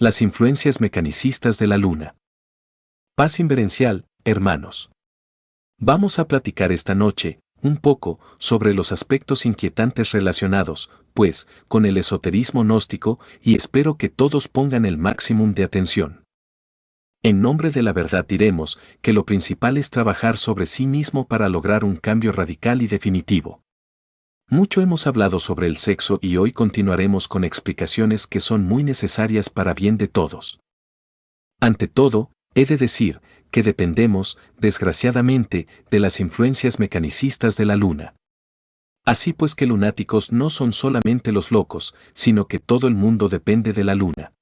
Las influencias mecanicistas de la Luna. Paz inverencial, hermanos. Vamos a platicar esta noche, un poco, sobre los aspectos inquietantes relacionados, pues, con el esoterismo gnóstico, y espero que todos pongan el máximo de atención. En nombre de la verdad diremos que lo principal es trabajar sobre sí mismo para lograr un cambio radical y definitivo. Mucho hemos hablado sobre el sexo y hoy continuaremos con explicaciones que son muy necesarias para bien de todos. Ante todo, he de decir que dependemos, desgraciadamente, de las influencias mecanicistas de la Luna. Así pues que lunáticos no son solamente los locos, sino que todo el mundo depende de la Luna.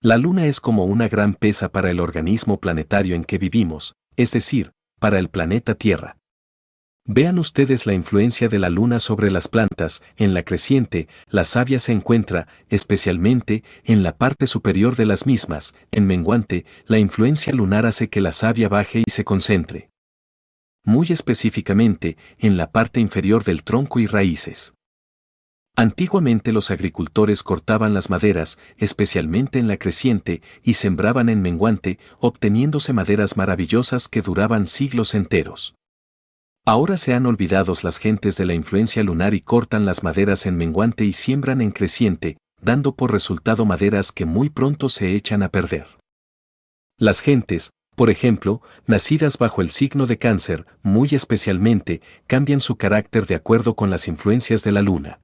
La Luna es como una gran pesa para el organismo planetario en que vivimos, es decir, para el planeta Tierra. Vean ustedes la influencia de la Luna sobre las plantas. En la creciente, la savia se encuentra, especialmente, en la parte superior de las mismas. En menguante, la influencia lunar hace que la savia baje y se concentre. Muy específicamente, en la parte inferior del tronco y raíces. Antiguamente los agricultores cortaban las maderas, especialmente en la creciente, y sembraban en menguante, obteniéndose maderas maravillosas que duraban siglos enteros. Ahora se han olvidado las gentes de la influencia lunar y cortan las maderas en menguante y siembran en creciente, dando por resultado maderas que muy pronto se echan a perder. Las gentes, por ejemplo, nacidas bajo el signo de Cáncer, muy especialmente, cambian su carácter de acuerdo con las influencias de la Luna.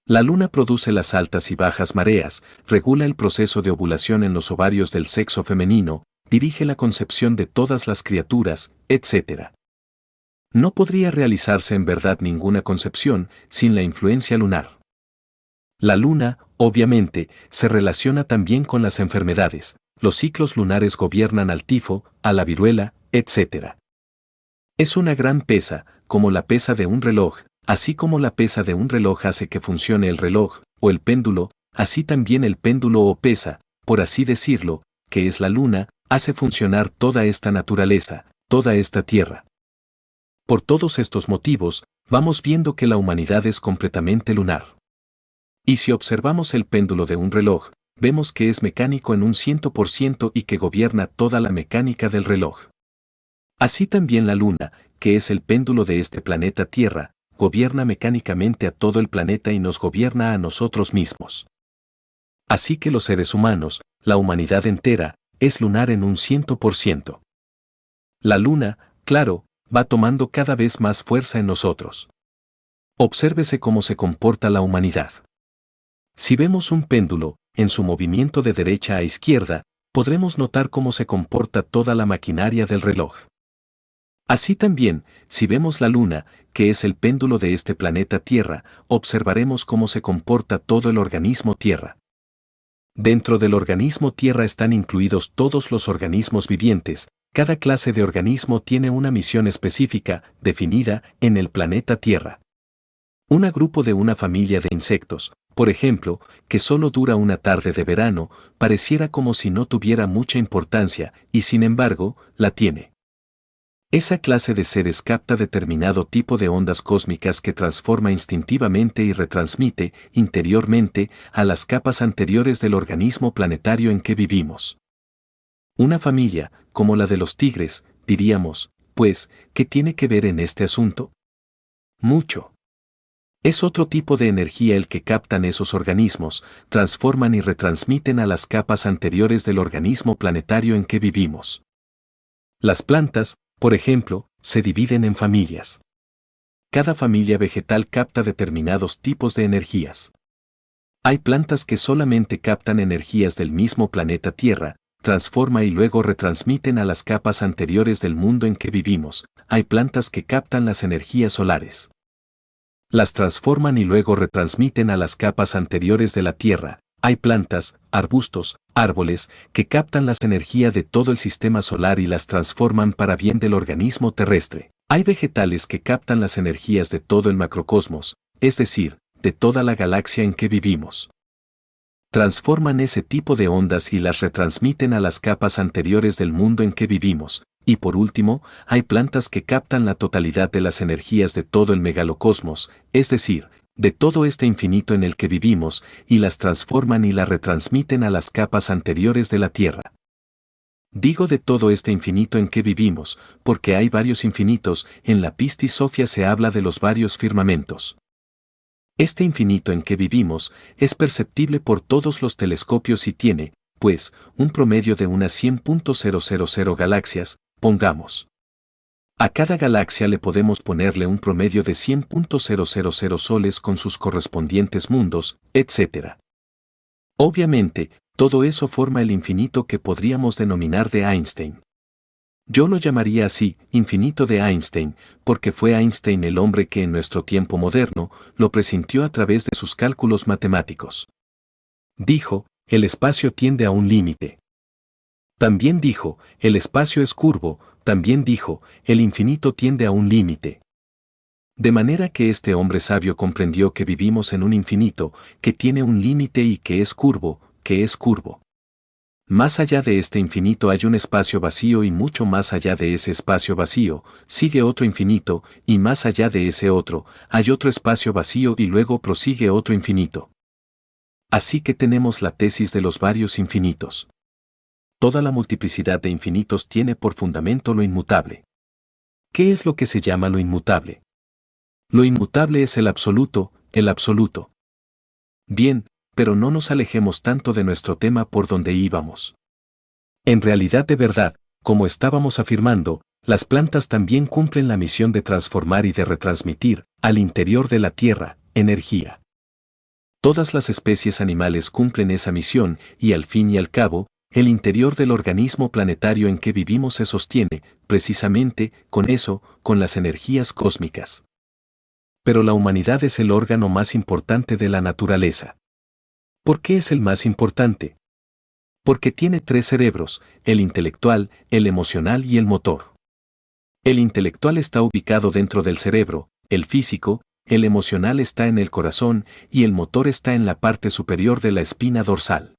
La Luna produce las altas y bajas mareas, regula el proceso de ovulación en los ovarios del sexo femenino, dirige la concepción de todas las criaturas, etc. No podría realizarse en verdad ninguna concepción sin la influencia lunar. La Luna, obviamente, se relaciona también con las enfermedades. Los ciclos lunares gobiernan al tifo, a la viruela, etc. Es una gran pesa, como la pesa de un reloj, así como la pesa de un reloj hace que funcione el reloj, o el péndulo, así también el péndulo o pesa, por así decirlo, que es la Luna, hace funcionar toda esta naturaleza, toda esta tierra. Por todos estos motivos, vamos viendo que la humanidad es completamente lunar. Y si observamos el péndulo de un reloj, vemos que es mecánico en un 100% y que gobierna toda la mecánica del reloj. Así también la Luna, que es el péndulo de este planeta Tierra, gobierna mecánicamente a todo el planeta y nos gobierna a nosotros mismos. Así que los seres humanos, la humanidad entera, es lunar en un 100%. La Luna, claro, va tomando cada vez más fuerza en nosotros. Obsérvese cómo se comporta la humanidad. Si vemos un péndulo, en su movimiento de derecha a izquierda, podremos notar cómo se comporta toda la maquinaria del reloj. Así también, si vemos la Luna, que es el péndulo de este planeta Tierra, observaremos cómo se comporta todo el organismo Tierra. Dentro del organismo Tierra están incluidos todos los organismos vivientes. Cada clase de organismo tiene una misión específica, definida, en el planeta Tierra. Un grupo de una familia de insectos, por ejemplo, que solo dura una tarde de verano, pareciera como si no tuviera mucha importancia, y sin embargo, la tiene. Esa clase de seres capta determinado tipo de ondas cósmicas que transforma instintivamente y retransmite, interiormente, a las capas anteriores del organismo planetario en que vivimos. Una familia, como la de los tigres, diríamos, pues, ¿qué tiene que ver en este asunto? Mucho. Es otro tipo de energía el que captan esos organismos, transforman y retransmiten a las capas anteriores del organismo planetario en que vivimos. Las plantas, por ejemplo, se dividen en familias. Cada familia vegetal capta determinados tipos de energías. Hay plantas que solamente captan energías del mismo planeta Tierra, transforma y luego retransmiten a las capas anteriores del mundo en que vivimos. Hay plantas que captan las energías solares. Las transforman y luego retransmiten a las capas anteriores de la Tierra. Hay plantas, arbustos, árboles, que captan las energías de todo el sistema solar y las transforman para bien del organismo terrestre. Hay vegetales que captan las energías de todo el macrocosmos, es decir, de toda la galaxia en que vivimos. Transforman ese tipo de ondas y las retransmiten a las capas anteriores del mundo en que vivimos. Y por último, hay plantas que captan la totalidad de las energías de todo el megalocosmos, es decir, de todo este infinito en el que vivimos, y las transforman y las retransmiten a las capas anteriores de la Tierra. Digo de todo este infinito en que vivimos, porque hay varios infinitos, en la Pistis Sophia se habla de los varios firmamentos. Este infinito en que vivimos es perceptible por todos los telescopios y tiene, pues, un promedio de unas 100.000 galaxias, pongamos. A cada galaxia le podemos ponerle un promedio de 100.000 soles con sus correspondientes mundos, etc. Obviamente, todo eso forma el infinito que podríamos denominar de Einstein. Yo lo llamaría así, infinito de Einstein, porque fue Einstein el hombre que en nuestro tiempo moderno lo presintió a través de sus cálculos matemáticos. Dijo, el espacio tiende a un límite. También dijo, el espacio es curvo, también dijo, el infinito tiende a un límite. De manera que este hombre sabio comprendió que vivimos en un infinito, que tiene un límite y que es curvo, que es curvo. Más allá de este infinito hay un espacio vacío y mucho más allá de ese espacio vacío, sigue otro infinito, y más allá de ese otro, hay otro espacio vacío y luego prosigue otro infinito. Así que tenemos la tesis de los varios infinitos. Toda la multiplicidad de infinitos tiene por fundamento lo inmutable. ¿Qué es lo que se llama lo inmutable? Lo inmutable es el absoluto, el absoluto. Bien, pero no nos alejemos tanto de nuestro tema por donde íbamos. En realidad de verdad, como estábamos afirmando, las plantas también cumplen la misión de transformar y de retransmitir, al interior de la Tierra, energía. Todas las especies animales cumplen esa misión y al fin y al cabo, el interior del organismo planetario en que vivimos se sostiene, precisamente, con eso, con las energías cósmicas. Pero la humanidad es el órgano más importante de la naturaleza. ¿Por qué es el más importante? Porque tiene 3 cerebros, el intelectual, el emocional y el motor. El intelectual está ubicado dentro del cerebro, el físico, el emocional está en el corazón y el motor está en la parte superior de la espina dorsal.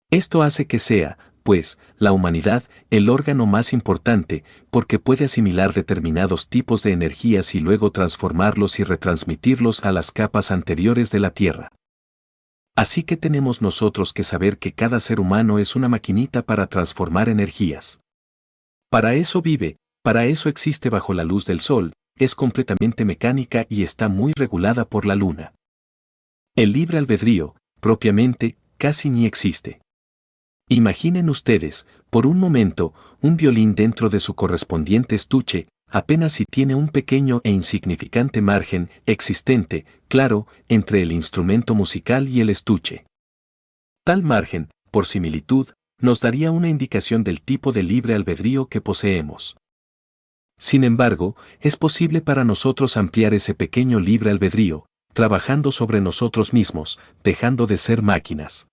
Esto hace que sea, pues, la humanidad, el órgano más importante, porque puede asimilar determinados tipos de energías y luego transformarlos y retransmitirlos a las capas anteriores de la Tierra. Así que tenemos nosotros que saber que cada ser humano es una maquinita para transformar energías. Para eso vive, para eso existe bajo la luz del sol, es completamente mecánica y está muy regulada por la luna. El libre albedrío, propiamente, casi ni existe. Imaginen ustedes, por un momento, un violín dentro de su correspondiente estuche, apenas si tiene un pequeño e insignificante margen existente, claro, entre el instrumento musical y el estuche. Tal margen, por similitud, nos daría una indicación del tipo de libre albedrío que poseemos. Sin embargo, es posible para nosotros ampliar ese pequeño libre albedrío, trabajando sobre nosotros mismos, dejando de ser máquinas.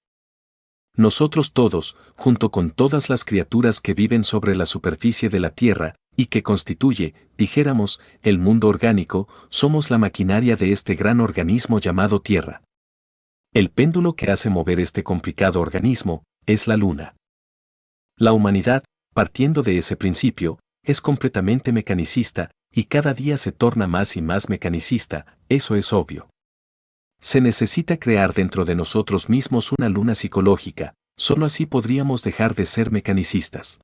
Nosotros todos, junto con todas las criaturas que viven sobre la superficie de la Tierra, y que constituye, dijéramos, el mundo orgánico, somos la maquinaria de este gran organismo llamado Tierra. El péndulo que hace mover este complicado organismo, es la Luna. La humanidad, partiendo de ese principio, es completamente mecanicista, y cada día se torna más y más mecanicista, eso es obvio. Se necesita crear dentro de nosotros mismos una luna psicológica, solo así podríamos dejar de ser mecanicistas.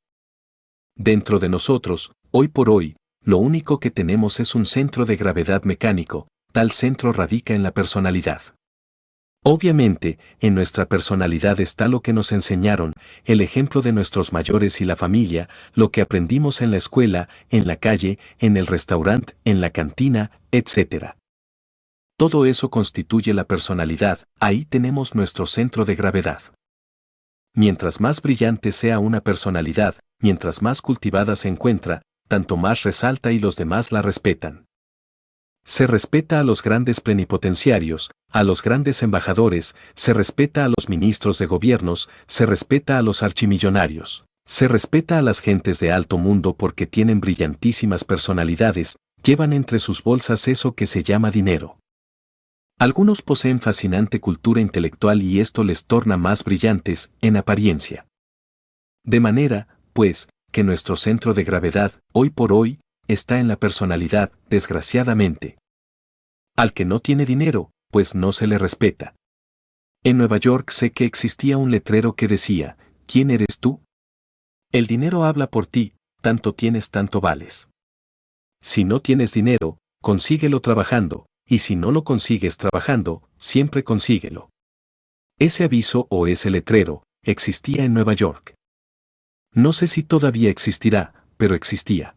Dentro de nosotros, hoy por hoy, lo único que tenemos es un centro de gravedad mecánico, tal centro radica en la personalidad. Obviamente, en nuestra personalidad está lo que nos enseñaron, el ejemplo de nuestros mayores y la familia, lo que aprendimos en la escuela, en la calle, en el restaurante, en la cantina, etc. Todo eso constituye la personalidad, ahí tenemos nuestro centro de gravedad. Mientras más brillante sea una personalidad, mientras más cultivada se encuentra, tanto más resalta y los demás la respetan. Se respeta a los grandes plenipotenciarios, a los grandes embajadores, se respeta a los ministros de gobiernos, se respeta a los archimillonarios, se respeta a las gentes de alto mundo porque tienen brillantísimas personalidades, llevan entre sus bolsas eso que se llama dinero. Algunos poseen fascinante cultura intelectual y esto les torna más brillantes, en apariencia. De manera, pues, que nuestro centro de gravedad, hoy por hoy, está en la personalidad, desgraciadamente. Al que no tiene dinero, pues no se le respeta. En Nueva York sé que existía un letrero que decía, ¿quién eres tú? El dinero habla por ti, tanto tienes tanto vales. Si no tienes dinero, consíguelo trabajando, y si no lo consigues trabajando, siempre consíguelo. Ese aviso o ese letrero existía en Nueva York. No sé si todavía existirá, pero existía.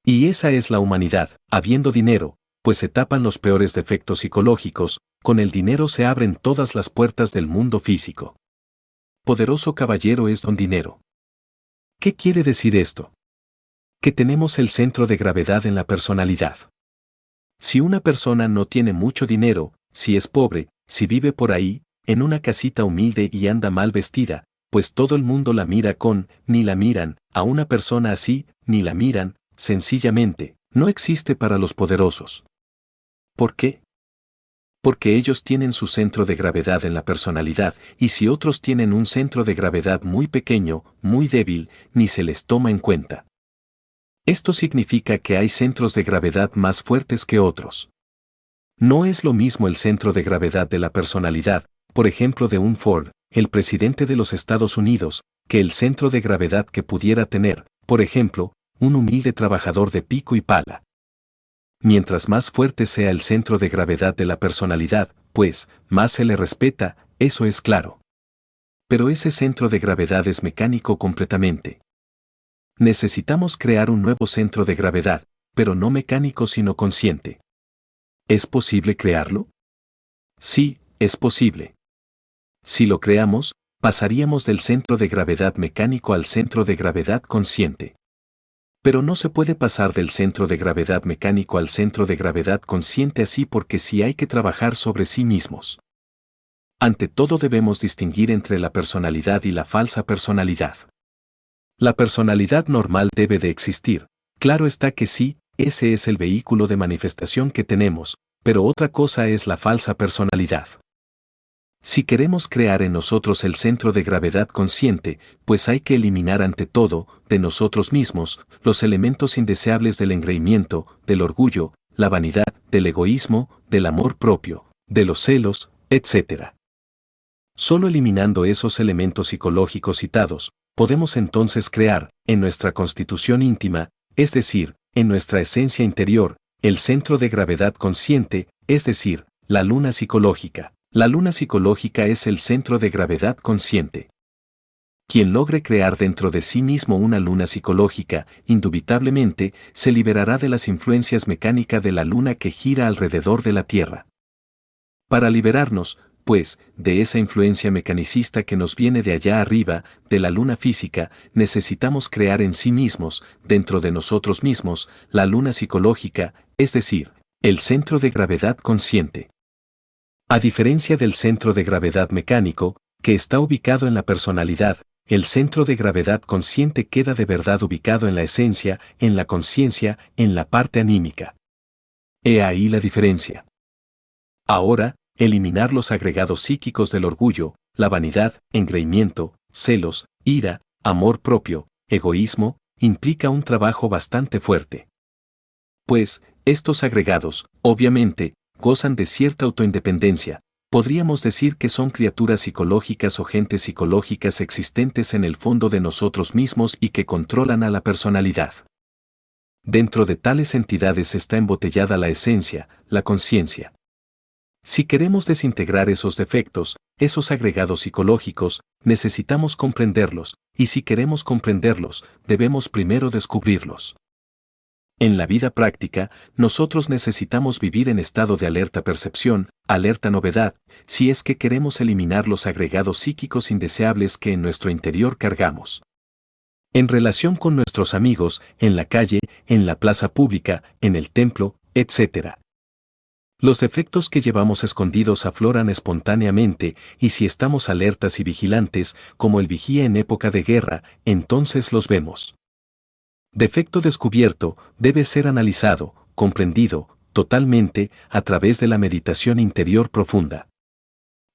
Y esa es la humanidad, habiendo dinero, pues se tapan los peores defectos psicológicos, con el dinero se abren todas las puertas del mundo físico. Poderoso caballero es don dinero. ¿Qué quiere decir esto? Que tenemos el centro de gravedad en la personalidad. Si una persona no tiene mucho dinero, si es pobre, si vive por ahí, en una casita humilde y anda mal vestida, pues todo el mundo la mira ni la miran, a una persona así, ni la miran, sencillamente, no existe para los poderosos. ¿Por qué? Porque ellos tienen su centro de gravedad en la personalidad, y si otros tienen un centro de gravedad muy pequeño, muy débil, ni se les toma en cuenta. Esto significa que hay centros de gravedad más fuertes que otros. No es lo mismo el centro de gravedad de la personalidad, por ejemplo de un Ford, el presidente de los Estados Unidos, que el centro de gravedad que pudiera tener, por ejemplo, un humilde trabajador de pico y pala. Mientras más fuerte sea el centro de gravedad de la personalidad, pues, más se le respeta, eso es claro. Pero ese centro de gravedad es mecánico completamente. Necesitamos crear un nuevo centro de gravedad, pero no mecánico sino consciente. ¿Es posible crearlo? Sí, es posible. Si lo creamos, pasaríamos del centro de gravedad mecánico al centro de gravedad consciente. Pero no se puede pasar del centro de gravedad mecánico al centro de gravedad consciente así porque sí hay que trabajar sobre sí mismos. Ante todo debemos distinguir entre la personalidad y la falsa personalidad. La personalidad normal debe de existir, claro está que sí, ese es el vehículo de manifestación que tenemos, pero otra cosa es la falsa personalidad. Si queremos crear en nosotros el centro de gravedad consciente, pues hay que eliminar ante todo, de nosotros mismos, los elementos indeseables del engreimiento, del orgullo, la vanidad, del egoísmo, del amor propio, de los celos, etc. Solo eliminando esos elementos psicológicos citados, podemos entonces crear, en nuestra constitución íntima, es decir, en nuestra esencia interior, el centro de gravedad consciente, es decir, la luna psicológica. La luna psicológica es el centro de gravedad consciente. Quien logre crear dentro de sí mismo una luna psicológica, indubitablemente, se liberará de las influencias mecánicas de la luna que gira alrededor de la Tierra. Para liberarnos, pues, de esa influencia mecanicista que nos viene de allá arriba, de la luna física, necesitamos crear en sí mismos, dentro de nosotros mismos, la luna psicológica, es decir, el centro de gravedad consciente. A diferencia del centro de gravedad mecánico, que está ubicado en la personalidad, el centro de gravedad consciente queda de verdad ubicado en la esencia, en la conciencia, en la parte anímica. He ahí la diferencia. Ahora, eliminar los agregados psíquicos del orgullo, la vanidad, engreimiento, celos, ira, amor propio, egoísmo, implica un trabajo bastante fuerte. Pues, estos agregados, obviamente, gozan de cierta autoindependencia, podríamos decir que son criaturas psicológicas o gentes psicológicas existentes en el fondo de nosotros mismos y que controlan a la personalidad. Dentro de tales entidades está embotellada la esencia, la conciencia. Si queremos desintegrar esos defectos, esos agregados psicológicos, necesitamos comprenderlos, y si queremos comprenderlos, debemos primero descubrirlos. En la vida práctica, nosotros necesitamos vivir en estado de alerta percepción, alerta novedad, si es que queremos eliminar los agregados psíquicos indeseables que en nuestro interior cargamos. En relación con nuestros amigos, en la calle, en la plaza pública, en el templo, etc. Los defectos que llevamos escondidos afloran espontáneamente, y si estamos alertas y vigilantes, como el vigía en época de guerra, entonces los vemos. Defecto descubierto debe ser analizado, comprendido, totalmente, a través de la meditación interior profunda.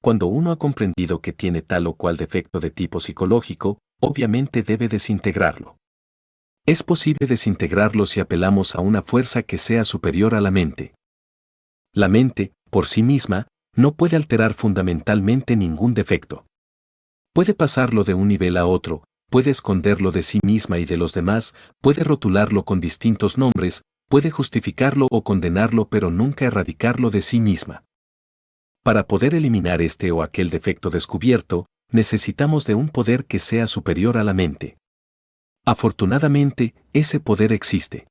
Cuando uno ha comprendido que tiene tal o cual defecto de tipo psicológico, obviamente debe desintegrarlo. Es posible desintegrarlo si apelamos a una fuerza que sea superior a la mente. La mente, por sí misma, no puede alterar fundamentalmente ningún defecto. Puede pasarlo de un nivel a otro, puede esconderlo de sí misma y de los demás, puede rotularlo con distintos nombres, puede justificarlo o condenarlo, pero nunca erradicarlo de sí misma. Para poder eliminar este o aquel defecto descubierto, necesitamos de un poder que sea superior a la mente. Afortunadamente, ese poder existe.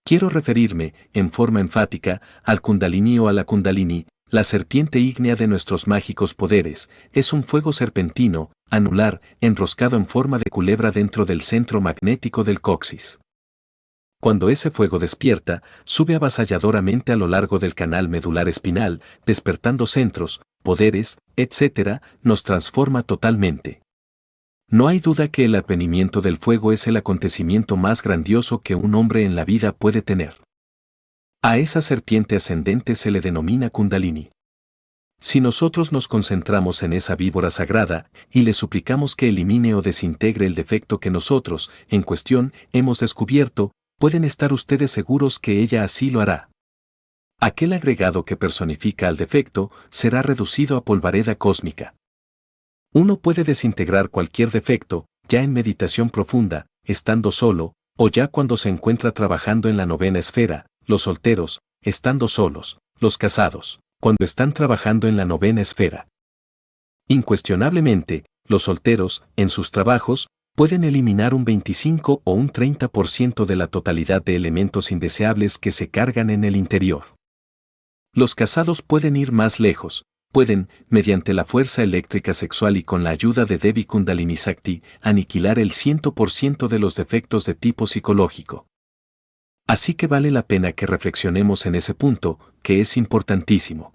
Quiero referirme, en forma enfática, al Kundalini o a la Kundalini, la serpiente ígnea de nuestros mágicos poderes. Es un fuego serpentino, anular, enroscado en forma de culebra dentro del centro magnético del coxis. Cuando ese fuego despierta, sube avasalladoramente a lo largo del canal medular espinal, despertando centros, poderes, etc., nos transforma totalmente. No hay duda que el advenimiento del fuego es el acontecimiento más grandioso que un hombre en la vida puede tener. A esa serpiente ascendente se le denomina Kundalini. Si nosotros nos concentramos en esa víbora sagrada y le suplicamos que elimine o desintegre el defecto que nosotros, en cuestión, hemos descubierto, pueden estar ustedes seguros que ella así lo hará. Aquel agregado que personifica al defecto será reducido a polvareda cósmica. Uno puede desintegrar cualquier defecto, ya en meditación profunda, estando solo, o ya cuando se encuentra trabajando en la novena esfera, los solteros, estando solos, los casados, cuando están trabajando en la novena esfera. Incuestionablemente, los solteros, en sus trabajos, pueden eliminar un 25 o un 30% de la totalidad de elementos indeseables que se cargan en el interior. Los casados pueden ir más lejos, pueden, mediante la fuerza eléctrica sexual y con la ayuda de Devi Kundalini Sakti, aniquilar el 100% de los defectos de tipo psicológico. Así que vale la pena que reflexionemos en ese punto, que es importantísimo.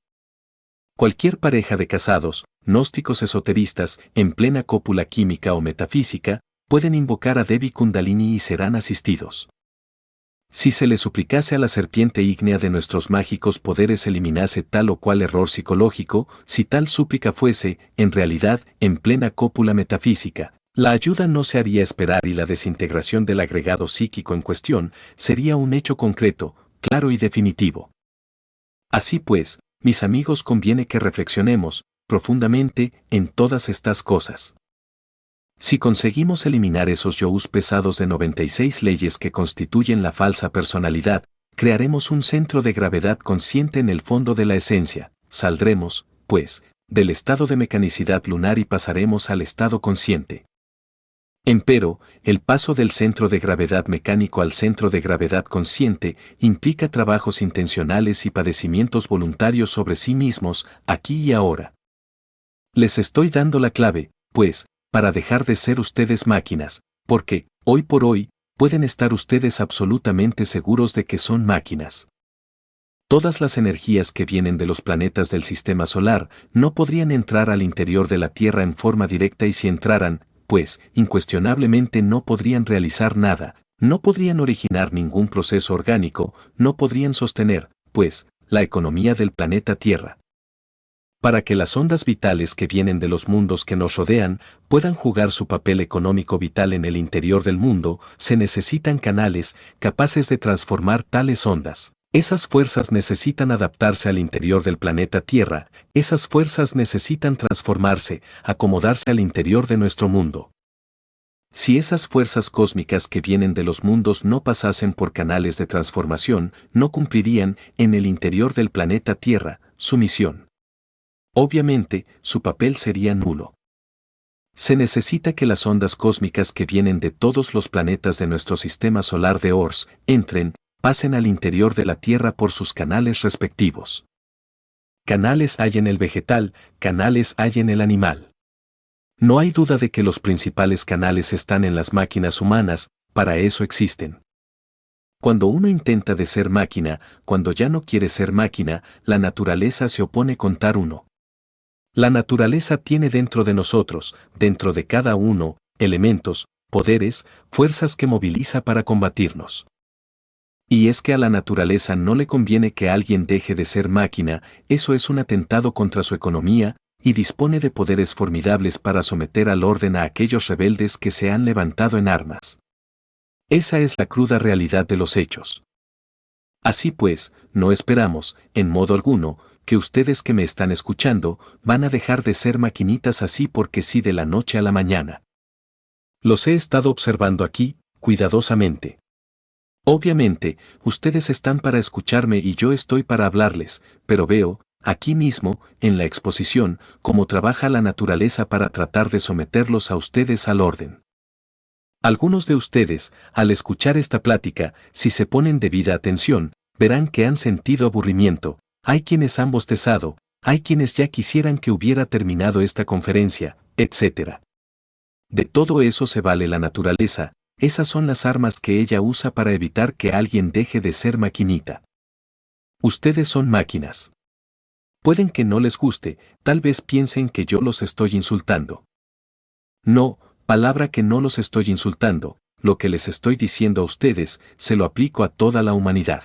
Cualquier pareja de casados, gnósticos esoteristas, en plena cópula química o metafísica, pueden invocar a Devi Kundalini y serán asistidos. Si se le suplicase a la serpiente ígnea de nuestros mágicos poderes eliminase tal o cual error psicológico, si tal súplica fuese, en realidad, en plena cópula metafísica, la ayuda no se haría esperar y la desintegración del agregado psíquico en cuestión sería un hecho concreto, claro y definitivo. Así pues, mis amigos, conviene que reflexionemos profundamente en todas estas cosas. Si conseguimos eliminar esos yous pesados de 96 leyes que constituyen la falsa personalidad, crearemos un centro de gravedad consciente en el fondo de la esencia, saldremos, pues, del estado de mecanicidad lunar y pasaremos al estado consciente. Empero, el paso del centro de gravedad mecánico al centro de gravedad consciente implica trabajos intencionales y padecimientos voluntarios sobre sí mismos, aquí y ahora. Les estoy dando la clave, pues, para dejar de ser ustedes máquinas, porque, hoy por hoy, pueden estar ustedes absolutamente seguros de que son máquinas. Todas las energías que vienen de los planetas del sistema solar no podrían entrar al interior de la Tierra en forma directa y si entraran, pues, incuestionablemente no podrían realizar nada, no podrían originar ningún proceso orgánico, no podrían sostener, pues, la economía del planeta Tierra. Para que las ondas vitales que vienen de los mundos que nos rodean puedan jugar su papel económico vital en el interior del mundo, se necesitan canales capaces de transformar tales ondas. Esas fuerzas necesitan adaptarse al interior del planeta Tierra, esas fuerzas necesitan transformarse, acomodarse al interior de nuestro mundo. Si esas fuerzas cósmicas que vienen de los mundos no pasasen por canales de transformación, no cumplirían, en el interior del planeta Tierra, su misión. Obviamente, su papel sería nulo. Se necesita que las ondas cósmicas que vienen de todos los planetas de nuestro sistema solar de Ors entren, pasen al interior de la Tierra por sus canales respectivos. Canales hay en el vegetal, canales hay en el animal. No hay duda de que los principales canales están en las máquinas humanas, para eso existen. Cuando uno intenta de ser máquina, cuando ya no quiere ser máquina, la naturaleza se opone contra uno. La naturaleza tiene dentro de nosotros, dentro de cada uno, elementos, poderes, fuerzas que moviliza para combatirnos. Y es que a la naturaleza no le conviene que alguien deje de ser máquina, eso es un atentado contra su economía, y dispone de poderes formidables para someter al orden a aquellos rebeldes que se han levantado en armas. Esa es la cruda realidad de los hechos. Así pues, no esperamos, en modo alguno, que ustedes que me están escuchando van a dejar de ser maquinitas así porque sí de la noche a la mañana. Los he estado observando aquí, cuidadosamente. Obviamente, ustedes están para escucharme y yo estoy para hablarles, pero veo, aquí mismo, en la exposición, cómo trabaja la naturaleza para tratar de someterlos a ustedes al orden. Algunos de ustedes, al escuchar esta plática, si se ponen debida atención, verán que han sentido aburrimiento, hay quienes han bostezado, hay quienes ya quisieran que hubiera terminado esta conferencia, etc. De todo eso se vale la naturaleza, esas son las armas que ella usa para evitar que alguien deje de ser maquinita. Ustedes son máquinas. Pueden que no les guste, tal vez piensen que yo los estoy insultando. No, palabra que no los estoy insultando, lo que les estoy diciendo a ustedes, se lo aplico a toda la humanidad.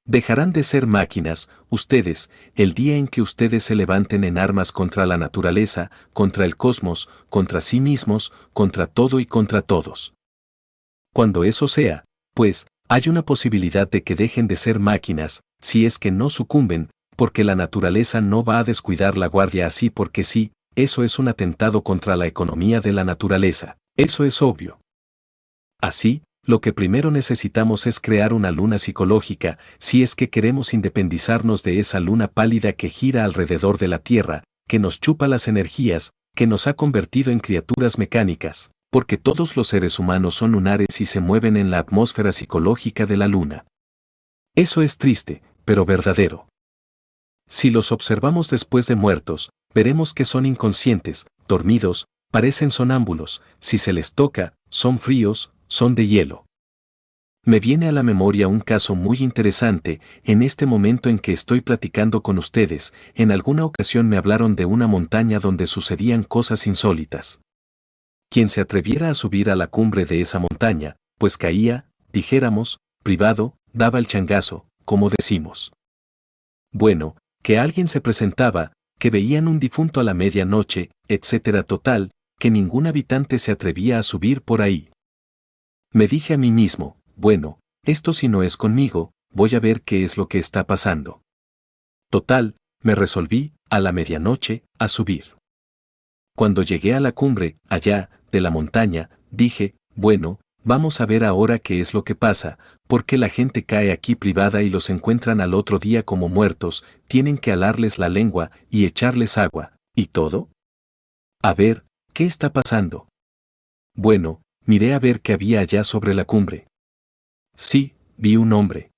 Dejarán de ser máquinas, ustedes, el día en que ustedes se levanten en armas contra la naturaleza, contra el cosmos, contra sí mismos, contra todo y contra todos. Cuando eso sea, pues, hay una posibilidad de que dejen de ser máquinas, si es que no sucumben, porque la naturaleza no va a descuidar la guardia así porque sí, eso es un atentado contra la economía de la naturaleza, eso es obvio. Así, lo que primero necesitamos es crear una luna psicológica, si es que queremos independizarnos de esa luna pálida que gira alrededor de la Tierra, que nos chupa las energías, que nos ha convertido en criaturas mecánicas, porque todos los seres humanos son lunares y se mueven en la atmósfera psicológica de la luna. Eso es triste, pero verdadero. Si los observamos después de muertos, veremos que son inconscientes, dormidos, parecen sonámbulos, si se les toca, son fríos, son de hielo. Me viene a la memoria un caso muy interesante, en este momento en que estoy platicando con ustedes, en alguna ocasión me hablaron de una montaña donde sucedían cosas insólitas. Quien se atreviera a subir a la cumbre de esa montaña, pues caía, dijéramos, privado, daba el changazo, como decimos. Bueno, que alguien se presentaba, que veían un difunto a la medianoche, etcétera total, que ningún habitante se atrevía a subir por ahí. Me dije a mí mismo, bueno, esto si no es conmigo, voy a ver qué es lo que está pasando. Total, me resolví, a la medianoche, a subir. Cuando llegué a la cumbre, allá, de la montaña, dije, bueno, vamos a ver ahora qué es lo que pasa, porque la gente cae aquí privada y los encuentran al otro día como muertos, tienen que alarles la lengua y echarles agua, ¿y todo? A ver, ¿qué está pasando? Bueno, miré a ver qué había allá sobre la cumbre. Sí, vi un hombre.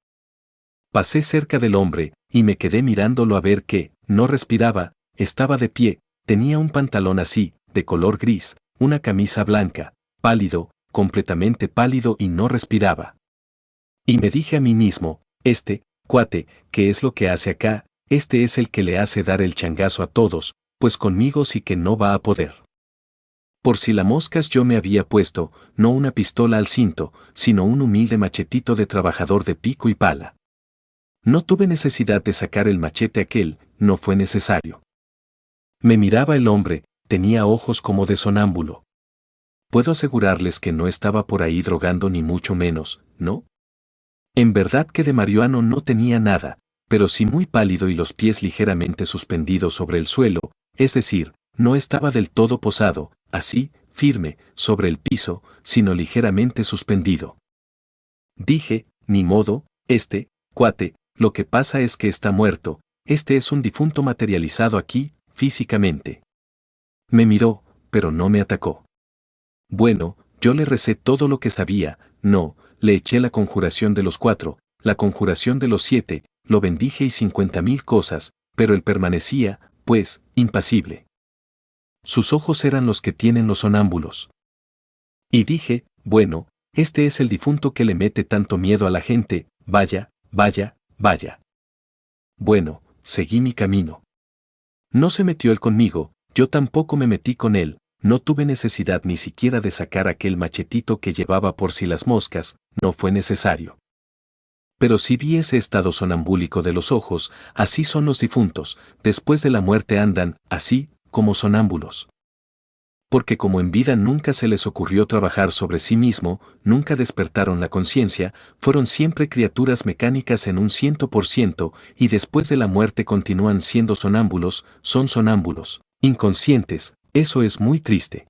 Pasé cerca del hombre, y me quedé mirándolo a ver qué, no respiraba, estaba de pie, tenía un pantalón así, de color gris, una camisa blanca, pálido, completamente pálido y no respiraba. Y me dije a mí mismo, cuate, ¿qué es lo que hace acá? Este es el que le hace dar el changazo a todos, pues conmigo sí que no va a poder. Por si la moscas yo me había puesto, no una pistola al cinto, sino un humilde machetito de trabajador de pico y pala. No tuve necesidad de sacar el machete aquel, no fue necesario. Me miraba el hombre, tenía ojos como de sonámbulo. Puedo asegurarles que no estaba por ahí drogando ni mucho menos, ¿no? En verdad que de marihuano no tenía nada, pero sí muy pálido y los pies ligeramente suspendidos sobre el suelo, es decir, no estaba del todo posado, así, firme, sobre el piso, sino ligeramente suspendido. Dije, ni modo, cuate, lo que pasa es que está muerto, es un difunto materializado aquí, físicamente. Me miró, pero no me atacó. Bueno, yo le recé todo lo que sabía, no, le eché la conjuración de los 4, la conjuración de los 7, lo bendije y 50.000 cosas, pero él permanecía, pues, impasible. Sus ojos eran los que tienen los sonámbulos. Y dije, bueno, este es el difunto que le mete tanto miedo a la gente, vaya, vaya, vaya. Bueno, seguí mi camino. No se metió él conmigo, yo tampoco me metí con él, no tuve necesidad ni siquiera de sacar aquel machetito que llevaba por si las moscas, no fue necesario. Pero si vi ese estado sonambúlico de los ojos, así son los difuntos, después de la muerte andan, así, como sonámbulos. Porque como en vida nunca se les ocurrió trabajar sobre sí mismo, nunca despertaron la conciencia, fueron siempre criaturas mecánicas en un 100%, y después de la muerte continúan siendo sonámbulos, son sonámbulos, inconscientes, eso es muy triste.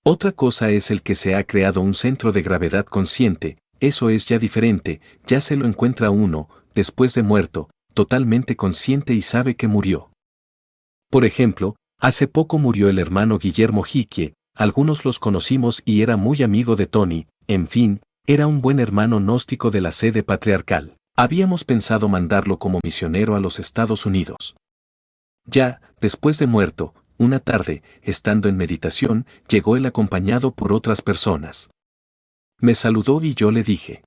Otra cosa es el que se ha creado un centro de gravedad consciente, eso es ya diferente, ya se lo encuentra uno, después de muerto, totalmente consciente y sabe que murió. Por ejemplo, hace poco murió el hermano Guillermo Hiquie, algunos los conocimos y era muy amigo de Tony, en fin, era un buen hermano gnóstico de la sede patriarcal. Habíamos pensado mandarlo como misionero a los Estados Unidos. Ya, después de muerto, una tarde, estando en meditación, llegó él acompañado por otras personas. Me saludó y yo le dije: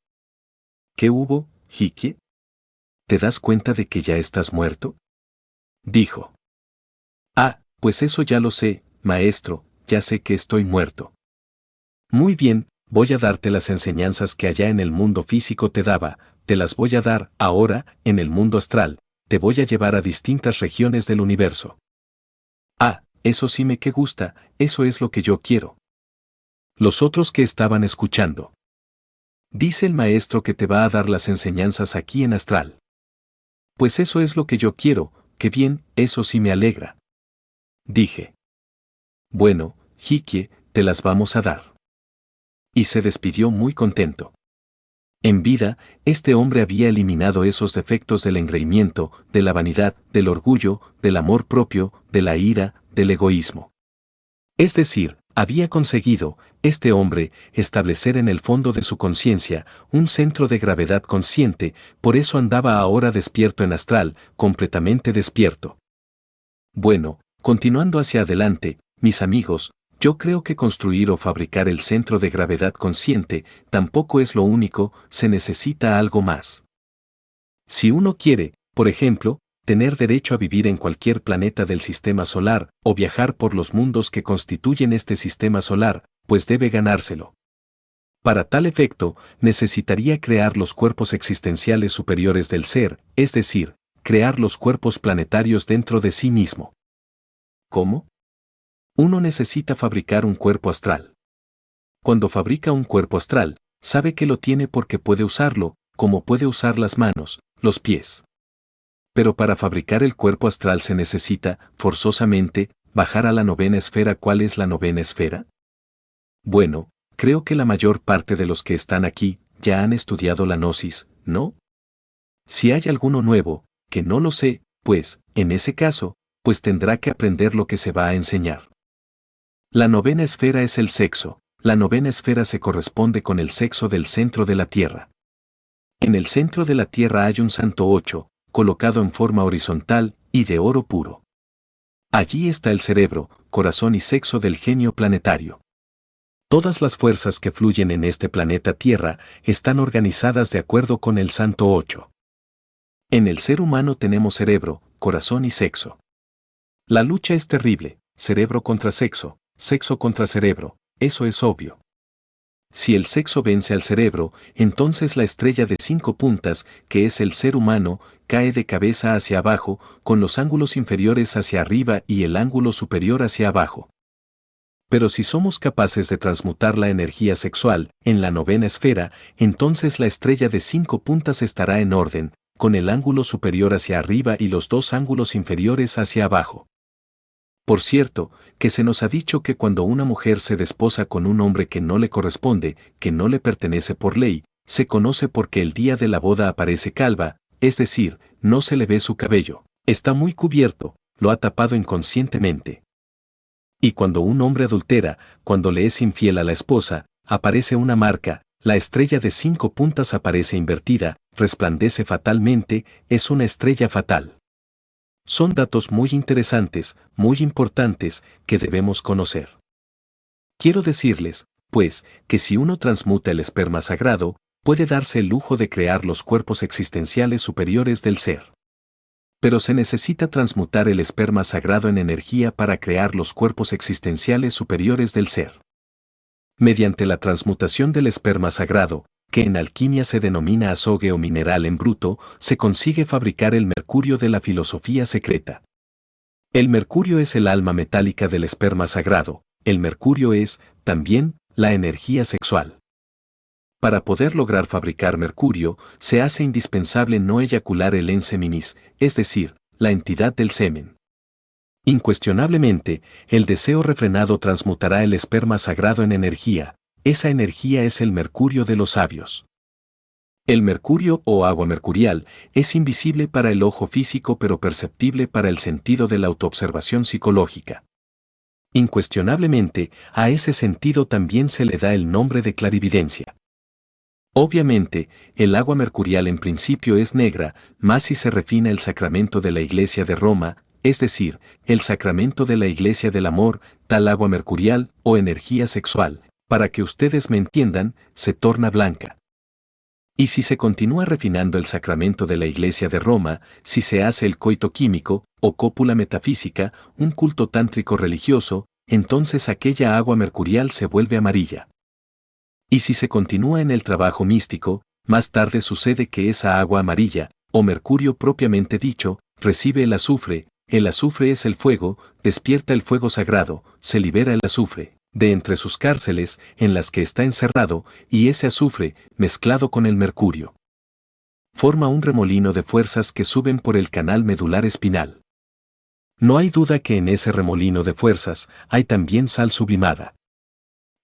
¿Qué hubo, Hiquie? ¿Te das cuenta de que ya estás muerto? Dijo: Ah, pues eso ya lo sé, maestro, ya sé que estoy muerto. Muy bien, voy a darte las enseñanzas que allá en el mundo físico te daba, te las voy a dar ahora, en el mundo astral, te voy a llevar a distintas regiones del universo. Ah, eso sí me que gusta, eso es lo que yo quiero. Los otros que estaban escuchando. Dice el maestro que te va a dar las enseñanzas aquí en astral. Pues eso es lo que yo quiero, qué bien, eso sí me alegra. Dije: Bueno, Hiquie, te las vamos a dar. Y se despidió muy contento. En vida, este hombre había eliminado esos defectos del engreimiento, de la vanidad, del orgullo, del amor propio, de la ira, del egoísmo. Es decir, había conseguido, este hombre, establecer en el fondo de su conciencia un centro de gravedad consciente, por eso andaba ahora despierto en astral, completamente despierto. Bueno, continuando hacia adelante, mis amigos, yo creo que construir o fabricar el centro de gravedad consciente tampoco es lo único, se necesita algo más. Si uno quiere, por ejemplo, tener derecho a vivir en cualquier planeta del sistema solar, o viajar por los mundos que constituyen este sistema solar, pues debe ganárselo. Para tal efecto, necesitaría crear los cuerpos existenciales superiores del ser, es decir, crear los cuerpos planetarios dentro de sí mismo. ¿Cómo? Uno necesita fabricar un cuerpo astral. Cuando fabrica un cuerpo astral, sabe que lo tiene porque puede usarlo, como puede usar las manos, los pies. Pero para fabricar el cuerpo astral se necesita, forzosamente, bajar a la novena esfera. ¿Cuál es la novena esfera? Bueno, creo que la mayor parte de los que están aquí ya han estudiado la gnosis, ¿no? Si hay alguno nuevo, que no lo sé, pues, en ese caso, pues tendrá que aprender lo que se va a enseñar. La novena esfera es el sexo, la novena esfera se corresponde con el sexo del centro de la Tierra. En el centro de la Tierra hay un santo 8, colocado en forma horizontal y de oro puro. Allí está el cerebro, corazón y sexo del genio planetario. Todas las fuerzas que fluyen en este planeta Tierra están organizadas de acuerdo con el santo 8. En el ser humano tenemos cerebro, corazón y sexo. La lucha es terrible, cerebro contra sexo, sexo contra cerebro, eso es obvio. Si el sexo vence al cerebro, entonces la estrella de 5 puntas, que es el ser humano, cae de cabeza hacia abajo, con los ángulos inferiores hacia arriba y el ángulo superior hacia abajo. Pero si somos capaces de transmutar la energía sexual en la novena esfera, entonces la estrella de 5 puntas estará en orden, con el ángulo superior hacia arriba y los dos ángulos inferiores hacia abajo. Por cierto, que se nos ha dicho que cuando una mujer se desposa con un hombre que no le corresponde, que no le pertenece por ley, se conoce porque el día de la boda aparece calva, es decir, no se le ve su cabello, está muy cubierto, lo ha tapado inconscientemente. Y cuando un hombre adultera, cuando le es infiel a la esposa, aparece una marca, la estrella de 5 puntas aparece invertida, resplandece fatalmente, es una estrella fatal. Son datos muy interesantes, muy importantes, que debemos conocer. Quiero decirles, pues, que si uno transmuta el esperma sagrado, puede darse el lujo de crear los cuerpos existenciales superiores del ser. Pero se necesita transmutar el esperma sagrado en energía para crear los cuerpos existenciales superiores del ser. Mediante la transmutación del esperma sagrado, que en alquimia se denomina azogue o mineral en bruto, se consigue fabricar el mercurio de la filosofía secreta. El mercurio es el alma metálica del esperma sagrado, el mercurio es, también, la energía sexual. Para poder lograr fabricar mercurio, se hace indispensable no eyacular el enseminis, es decir, la entidad del semen. Incuestionablemente, el deseo refrenado transmutará el esperma sagrado en energía. Esa energía es el mercurio de los sabios. El mercurio o agua mercurial es invisible para el ojo físico pero perceptible para el sentido de la autoobservación psicológica. Incuestionablemente, a ese sentido también se le da el nombre de clarividencia. Obviamente, el agua mercurial en principio es negra, más si se refina el sacramento de la Iglesia de Roma, es decir, el sacramento de la Iglesia del Amor, tal agua mercurial o energía sexual, para que ustedes me entiendan, se torna blanca. Y si se continúa refinando el sacramento de la Iglesia de Roma, si se hace el coito químico, o cópula metafísica, un culto tántrico religioso, entonces aquella agua mercurial se vuelve amarilla. Y si se continúa en el trabajo místico, más tarde sucede que esa agua amarilla, o mercurio propiamente dicho, recibe el azufre es el fuego, despierta el fuego sagrado, se libera el azufre de entre sus cárceles en las que está encerrado, y ese azufre, mezclado con el mercurio, forma un remolino de fuerzas que suben por el canal medular espinal. No hay duda que en ese remolino de fuerzas hay también sal sublimada.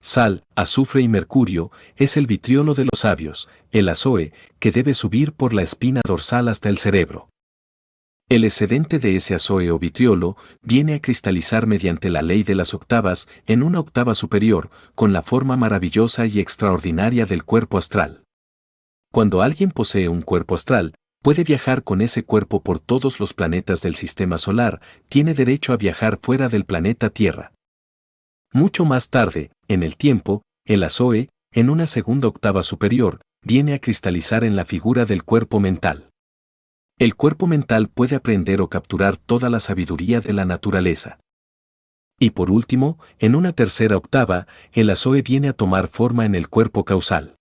Sal, azufre y mercurio es el vitriolo de los sabios, el azoe, que debe subir por la espina dorsal hasta el cerebro. El excedente de ese azoe o vitriolo viene a cristalizar mediante la ley de las octavas en una octava superior, con la forma maravillosa y extraordinaria del cuerpo astral. Cuando alguien posee un cuerpo astral, puede viajar con ese cuerpo por todos los planetas del sistema solar, tiene derecho a viajar fuera del planeta Tierra. Mucho más tarde, en el tiempo, el azoe, en una segunda octava superior, viene a cristalizar en la figura del cuerpo mental. El cuerpo mental puede aprender o capturar toda la sabiduría de la naturaleza. Y por último, en una tercera octava, el azoe viene a tomar forma en el cuerpo causal.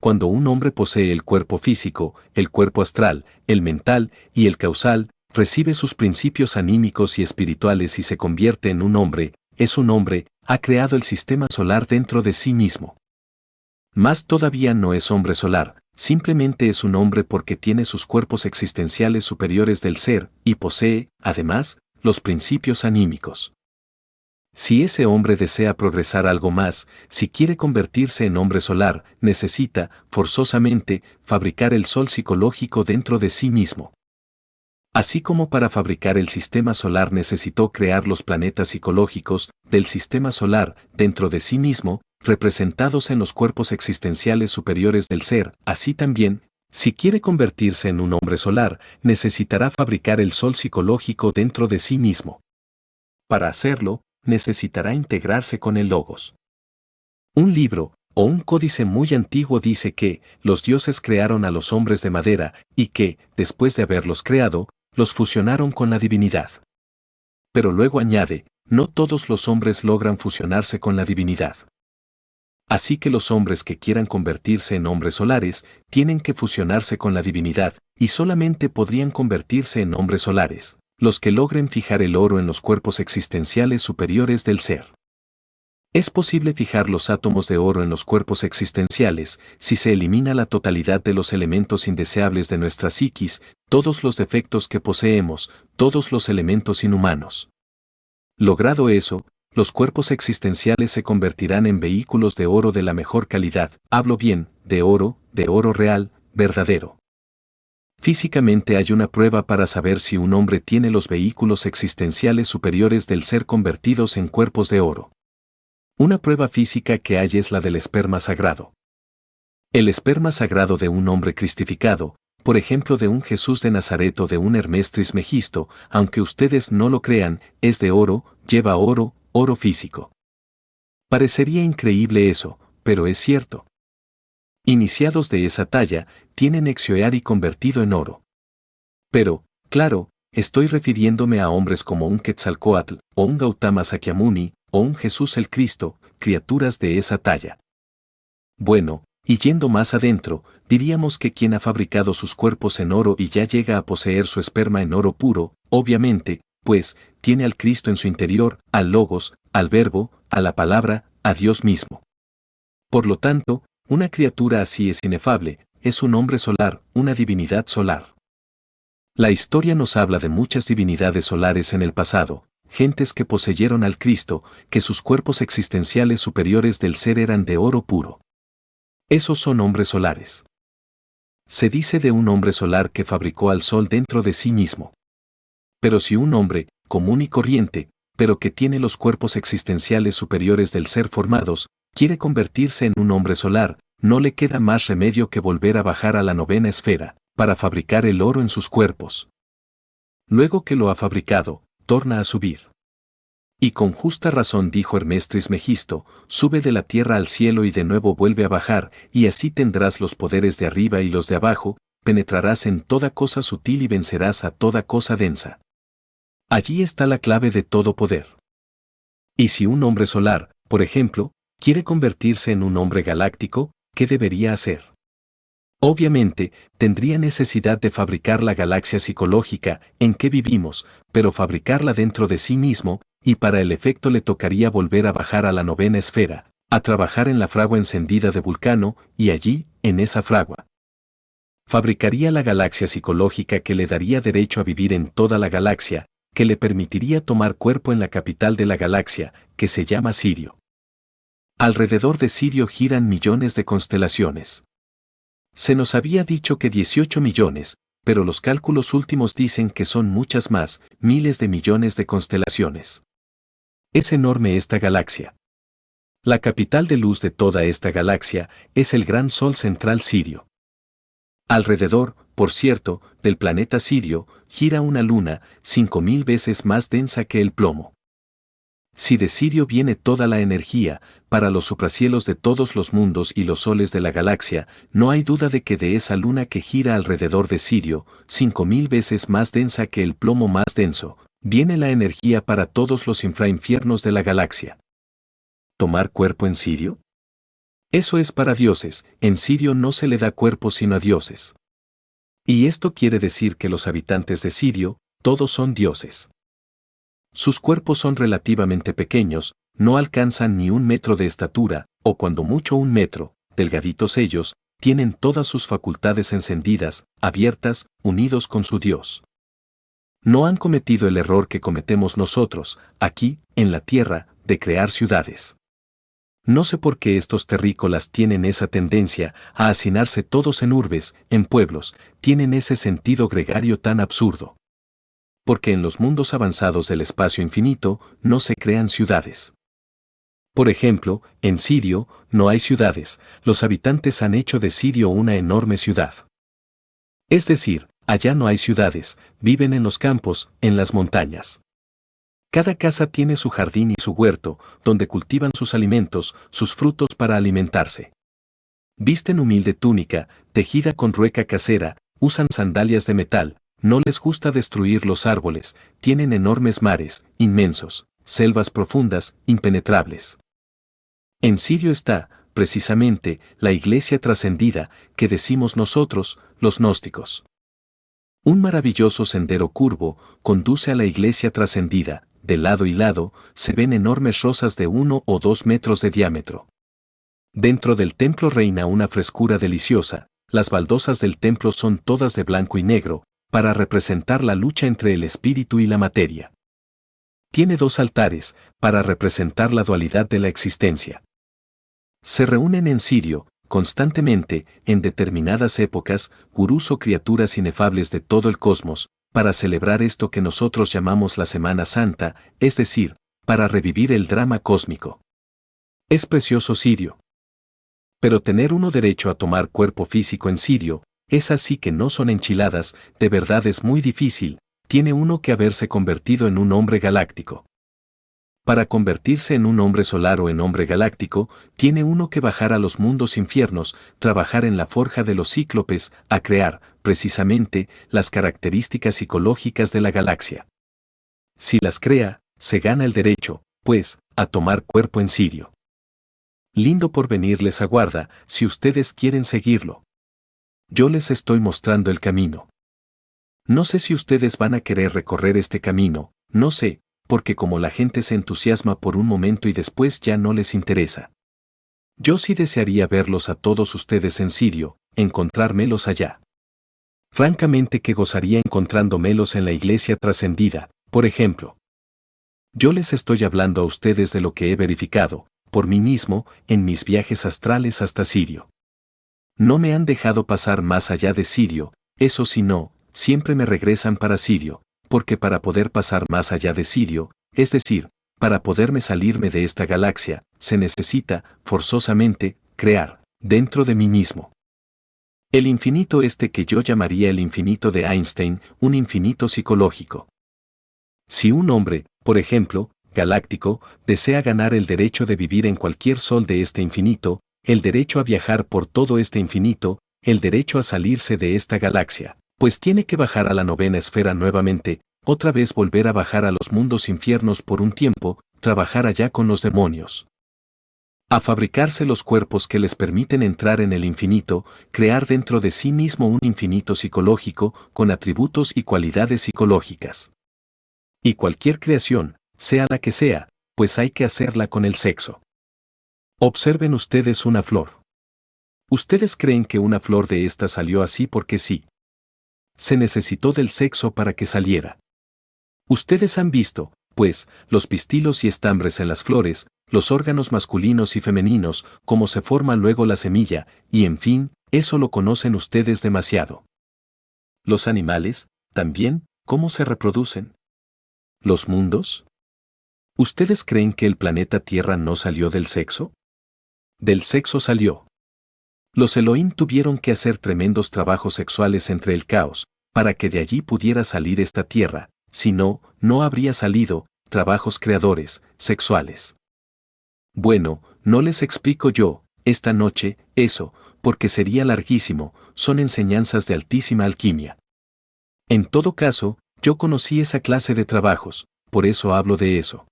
Cuando un hombre posee el cuerpo físico, el cuerpo astral, el mental y el causal, recibe sus principios anímicos y espirituales y se convierte en un hombre, es un hombre, ha creado el sistema solar dentro de sí mismo. Más todavía no es hombre solar, simplemente es un hombre porque tiene sus cuerpos existenciales superiores del ser, y posee, además, los principios anímicos. Si ese hombre desea progresar algo más, si quiere convertirse en hombre solar, necesita, forzosamente, fabricar el sol psicológico dentro de sí mismo. Así como para fabricar el sistema solar necesitó crear los planetas psicológicos del sistema solar dentro de sí mismo, representados en los cuerpos existenciales superiores del ser, así también, si quiere convertirse en un hombre solar, necesitará fabricar el sol psicológico dentro de sí mismo. Para hacerlo, necesitará integrarse con el Logos. Un libro, o un códice muy antiguo dice que los dioses crearon a los hombres de madera y que, después de haberlos creado, los fusionaron con la divinidad. Pero luego añade, no todos los hombres logran fusionarse con la divinidad. Así que los hombres que quieran convertirse en hombres solares, tienen que fusionarse con la divinidad, y solamente podrían convertirse en hombres solares, los que logren fijar el oro en los cuerpos existenciales superiores del ser. Es posible fijar los átomos de oro en los cuerpos existenciales si se elimina la totalidad de los elementos indeseables de nuestra psiquis, todos los defectos que poseemos, todos los elementos inhumanos. Logrado eso, los cuerpos existenciales se convertirán en vehículos de oro de la mejor calidad, hablo bien, de oro real, verdadero. Físicamente hay una prueba para saber si un hombre tiene los vehículos existenciales superiores del ser convertidos en cuerpos de oro. Una prueba física que hay es la del esperma sagrado. El esperma sagrado de un hombre cristificado, por ejemplo de un Jesús de Nazaret o de un Hermes Trismegisto, aunque ustedes no lo crean, es de oro, lleva oro físico. Parecería increíble eso, pero es cierto. Iniciados de esa talla, tienen Exioeari convertido en oro. Pero, claro, estoy refiriéndome a hombres como un Quetzalcóatl, o un Gautama Sakyamuni, o un Jesús el Cristo, criaturas de esa talla. Bueno, y yendo más adentro, diríamos que quien ha fabricado sus cuerpos en oro y ya llega a poseer su esperma en oro puro, obviamente, pues, tiene al Cristo en su interior, al Logos, al Verbo, a la Palabra, a Dios mismo. Por lo tanto, una criatura así es inefable, es un hombre solar, una divinidad solar. La historia nos habla de muchas divinidades solares en el pasado, gentes que poseyeron al Cristo, que sus cuerpos existenciales superiores del ser eran de oro puro. Esos son hombres solares. Se dice de un hombre solar que fabricó al sol dentro de sí mismo. Pero si un hombre, común y corriente, pero que tiene los cuerpos existenciales superiores del ser formados, quiere convertirse en un hombre solar, no le queda más remedio que volver a bajar a la novena esfera, para fabricar el oro en sus cuerpos. Luego que lo ha fabricado, torna a subir. Y con justa razón dijo Hermes Trismegisto, sube de la tierra al cielo y de nuevo vuelve a bajar, y así tendrás los poderes de arriba y los de abajo, penetrarás en toda cosa sutil y vencerás a toda cosa densa. Allí está la clave de todo poder. Y si un hombre solar, por ejemplo, quiere convertirse en un hombre galáctico, ¿qué debería hacer? Obviamente, tendría necesidad de fabricar la galaxia psicológica en que vivimos, pero fabricarla dentro de sí mismo, y para el efecto le tocaría volver a bajar a la novena esfera, a trabajar en la fragua encendida de Vulcano, y allí, en esa fragua, fabricaría la galaxia psicológica que le daría derecho a vivir en toda la galaxia, que le permitiría tomar cuerpo en la capital de la galaxia, que se llama Sirio. Alrededor de Sirio giran millones de constelaciones. Se nos había dicho que 18 millones, pero los cálculos últimos dicen que son muchas más, miles de millones de constelaciones. Es enorme esta galaxia. La capital de luz de toda esta galaxia es el gran sol central Sirio. Alrededor, por cierto, del planeta Sirio, gira una luna 5.000 veces más densa que el plomo. Si de Sirio viene toda la energía, para los supracielos de todos los mundos y los soles de la galaxia, no hay duda de que de esa luna que gira alrededor de Sirio, 5.000 veces más densa que el plomo más denso, viene la energía para todos los infrainfiernos de la galaxia. ¿Tomar cuerpo en Sirio? Eso es para dioses, en Sirio no se le da cuerpo sino a dioses. Y esto quiere decir que los habitantes de Sirio, todos son dioses. Sus cuerpos son relativamente pequeños, no alcanzan ni 1 metro de estatura, o cuando mucho 1 metro, delgaditos ellos, tienen todas sus facultades encendidas, abiertas, unidos con su Dios. No han cometido el error que cometemos nosotros, aquí, en la tierra, de crear ciudades. No sé por qué estos terrícolas tienen esa tendencia a hacinarse todos en urbes, en pueblos, tienen ese sentido gregario tan absurdo. Porque en los mundos avanzados del espacio infinito no se crean ciudades. Por ejemplo, en Sirio no hay ciudades, los habitantes han hecho de Sirio una enorme ciudad. Es decir, allá no hay ciudades, viven en los campos, en las montañas. Cada casa tiene su jardín y su huerto, donde cultivan sus alimentos, sus frutos para alimentarse. Visten humilde túnica, tejida con rueca casera, usan sandalias de metal, no les gusta destruir los árboles, tienen enormes mares, inmensos, selvas profundas, impenetrables. En Sirio está, precisamente, la iglesia trascendida, que decimos nosotros, los gnósticos. Un maravilloso sendero curvo conduce a la iglesia trascendida, de lado y lado, se ven enormes rosas de 1 o 2 metros de diámetro. Dentro del templo reina una frescura deliciosa, las baldosas del templo son todas de blanco y negro, para representar la lucha entre el espíritu y la materia. Tiene 2 altares, para representar la dualidad de la existencia. Se reúnen en Sirio, constantemente, en determinadas épocas, gurús o criaturas inefables de todo el cosmos, para celebrar esto que nosotros llamamos la Semana Santa, es decir, para revivir el drama cósmico. Es precioso Sirio. Pero tener uno derecho a tomar cuerpo físico en Sirio, es así que no son enchiladas, de verdad es muy difícil, tiene uno que haberse convertido en un hombre galáctico. Para convertirse en un hombre solar o en hombre galáctico, tiene uno que bajar a los mundos infiernos, trabajar en la forja de los cíclopes, a crear, precisamente, las características psicológicas de la galaxia. Si las crea, se gana el derecho, pues, a tomar cuerpo en Sirio. Lindo porvenir les aguarda, si ustedes quieren seguirlo. Yo les estoy mostrando el camino. No sé si ustedes van a querer recorrer este camino, no sé, porque como la gente se entusiasma por un momento y después ya no les interesa. Yo sí desearía verlos a todos ustedes en Sirio, encontrármelos allá. Francamente que gozaría encontrándomelos en la iglesia trascendida, por ejemplo. Yo les estoy hablando a ustedes de lo que he verificado, por mí mismo, en mis viajes astrales hasta Sirio. No me han dejado pasar más allá de Sirio, eso sí no, siempre me regresan para Sirio, porque para poder pasar más allá de Sirio, es decir, para poderme salirme de esta galaxia, se necesita, forzosamente, crear, dentro de mí mismo. El infinito este que yo llamaría el infinito de Einstein, un infinito psicológico. Si un hombre, por ejemplo, galáctico, desea ganar el derecho de vivir en cualquier sol de este infinito, el derecho a viajar por todo este infinito, el derecho a salirse de esta galaxia, pues tiene que bajar a la novena esfera nuevamente, otra vez volver a bajar a los mundos infiernos por un tiempo, trabajar allá con los demonios. A fabricarse los cuerpos que les permiten entrar en el infinito, crear dentro de sí mismo un infinito psicológico, con atributos y cualidades psicológicas. Y cualquier creación, sea la que sea, pues hay que hacerla con el sexo. Observen ustedes una flor. ¿Ustedes creen que una flor de esta salió así porque sí? Se necesitó del sexo para que saliera. Ustedes han visto, pues, los pistilos y estambres en las flores, los órganos masculinos y femeninos, cómo se forma luego la semilla, y en fin, eso lo conocen ustedes demasiado. Los animales, también, cómo se reproducen. ¿Los mundos? ¿Ustedes creen que el planeta Tierra no salió del sexo? Del sexo salió. Los Elohim tuvieron que hacer tremendos trabajos sexuales entre el caos, para que de allí pudiera salir esta Tierra, si no, no habría salido, trabajos creadores, sexuales. Bueno, no les explico yo, esta noche, eso, porque sería larguísimo, son enseñanzas de altísima alquimia. En todo caso, yo conocí esa clase de trabajos, por eso hablo de eso.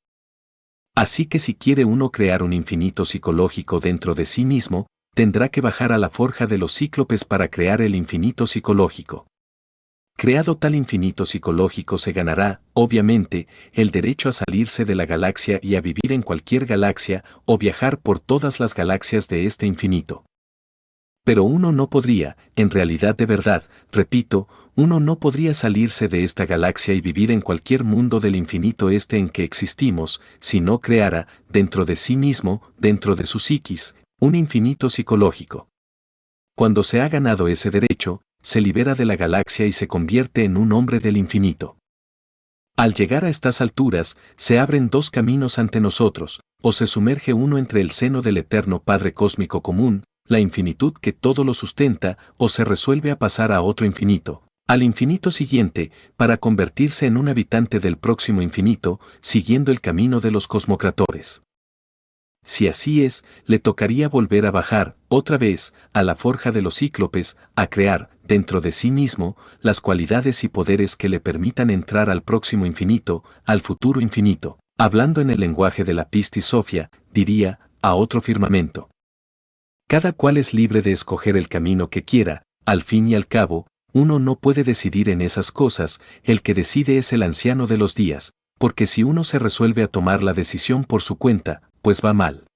Así que si quiere uno crear un infinito psicológico dentro de sí mismo, tendrá que bajar a la forja de los cíclopes para crear el infinito psicológico. Creado tal infinito psicológico se ganará, obviamente, el derecho a salirse de la galaxia y a vivir en cualquier galaxia o viajar por todas las galaxias de este infinito. Pero uno no podría, en realidad de verdad, repito, uno no podría salirse de esta galaxia y vivir en cualquier mundo del infinito este en que existimos, si no creara, dentro de sí mismo, dentro de su psiquis, un infinito psicológico. Cuando se ha ganado ese derecho, se libera de la galaxia y se convierte en un hombre del infinito. Al llegar a estas alturas, se abren dos caminos ante nosotros, o se sumerge uno entre el seno del eterno Padre Cósmico Común, la infinitud que todo lo sustenta, o se resuelve a pasar a otro infinito, al infinito siguiente, para convertirse en un habitante del próximo infinito, siguiendo el camino de los cosmocratores. Si así es, le tocaría volver a bajar, otra vez, a la forja de los cíclopes, a crear, dentro de sí mismo, las cualidades y poderes que le permitan entrar al próximo infinito, al futuro infinito, hablando en el lenguaje de la Pistis Sophia, diría, a otro firmamento. Cada cual es libre de escoger el camino que quiera, al fin y al cabo, uno no puede decidir en esas cosas, el que decide es el anciano de los días, porque si uno se resuelve a tomar la decisión por su cuenta, pues va mal.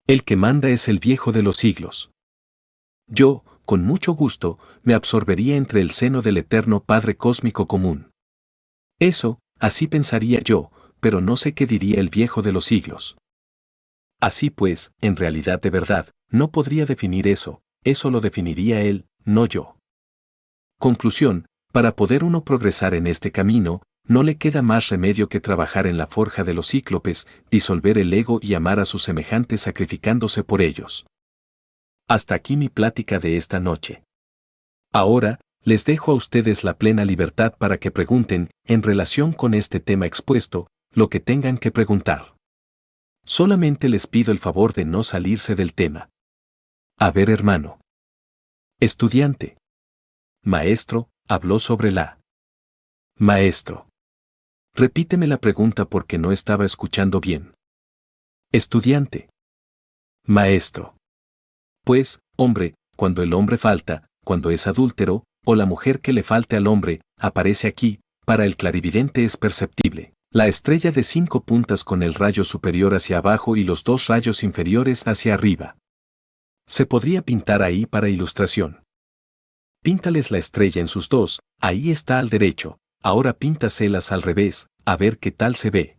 El que manda es el viejo de los siglos. Yo, con mucho gusto, me absorbería entre el seno del eterno Padre Cósmico Común. Eso, así pensaría yo, pero no sé qué diría el viejo de los siglos. Así pues, en realidad de verdad, no podría definir eso lo definiría él, no yo. Conclusión, para poder uno progresar en este camino, no le queda más remedio que trabajar en la forja de los cíclopes, disolver el ego y amar a sus semejantes sacrificándose por ellos. Hasta aquí mi plática de esta noche. Ahora, les dejo a ustedes la plena libertad para que pregunten, en relación con este tema expuesto, lo que tengan que preguntar. Solamente les pido el favor de no salirse del tema. A ver, hermano. Estudiante. Maestro, habló sobre la. Maestro. Repíteme la pregunta porque no estaba escuchando bien. Estudiante. Maestro. Pues, hombre, cuando el hombre falta, cuando es adúltero, o la mujer que le falte al hombre, aparece aquí, para el clarividente es perceptible, La estrella de 5 puntas con el rayo superior hacia abajo y los 2 rayos inferiores hacia arriba. Se podría pintar ahí para ilustración. Píntales la estrella en sus dos, ahí está al derecho, ahora píntaselas al revés, a ver qué tal se ve.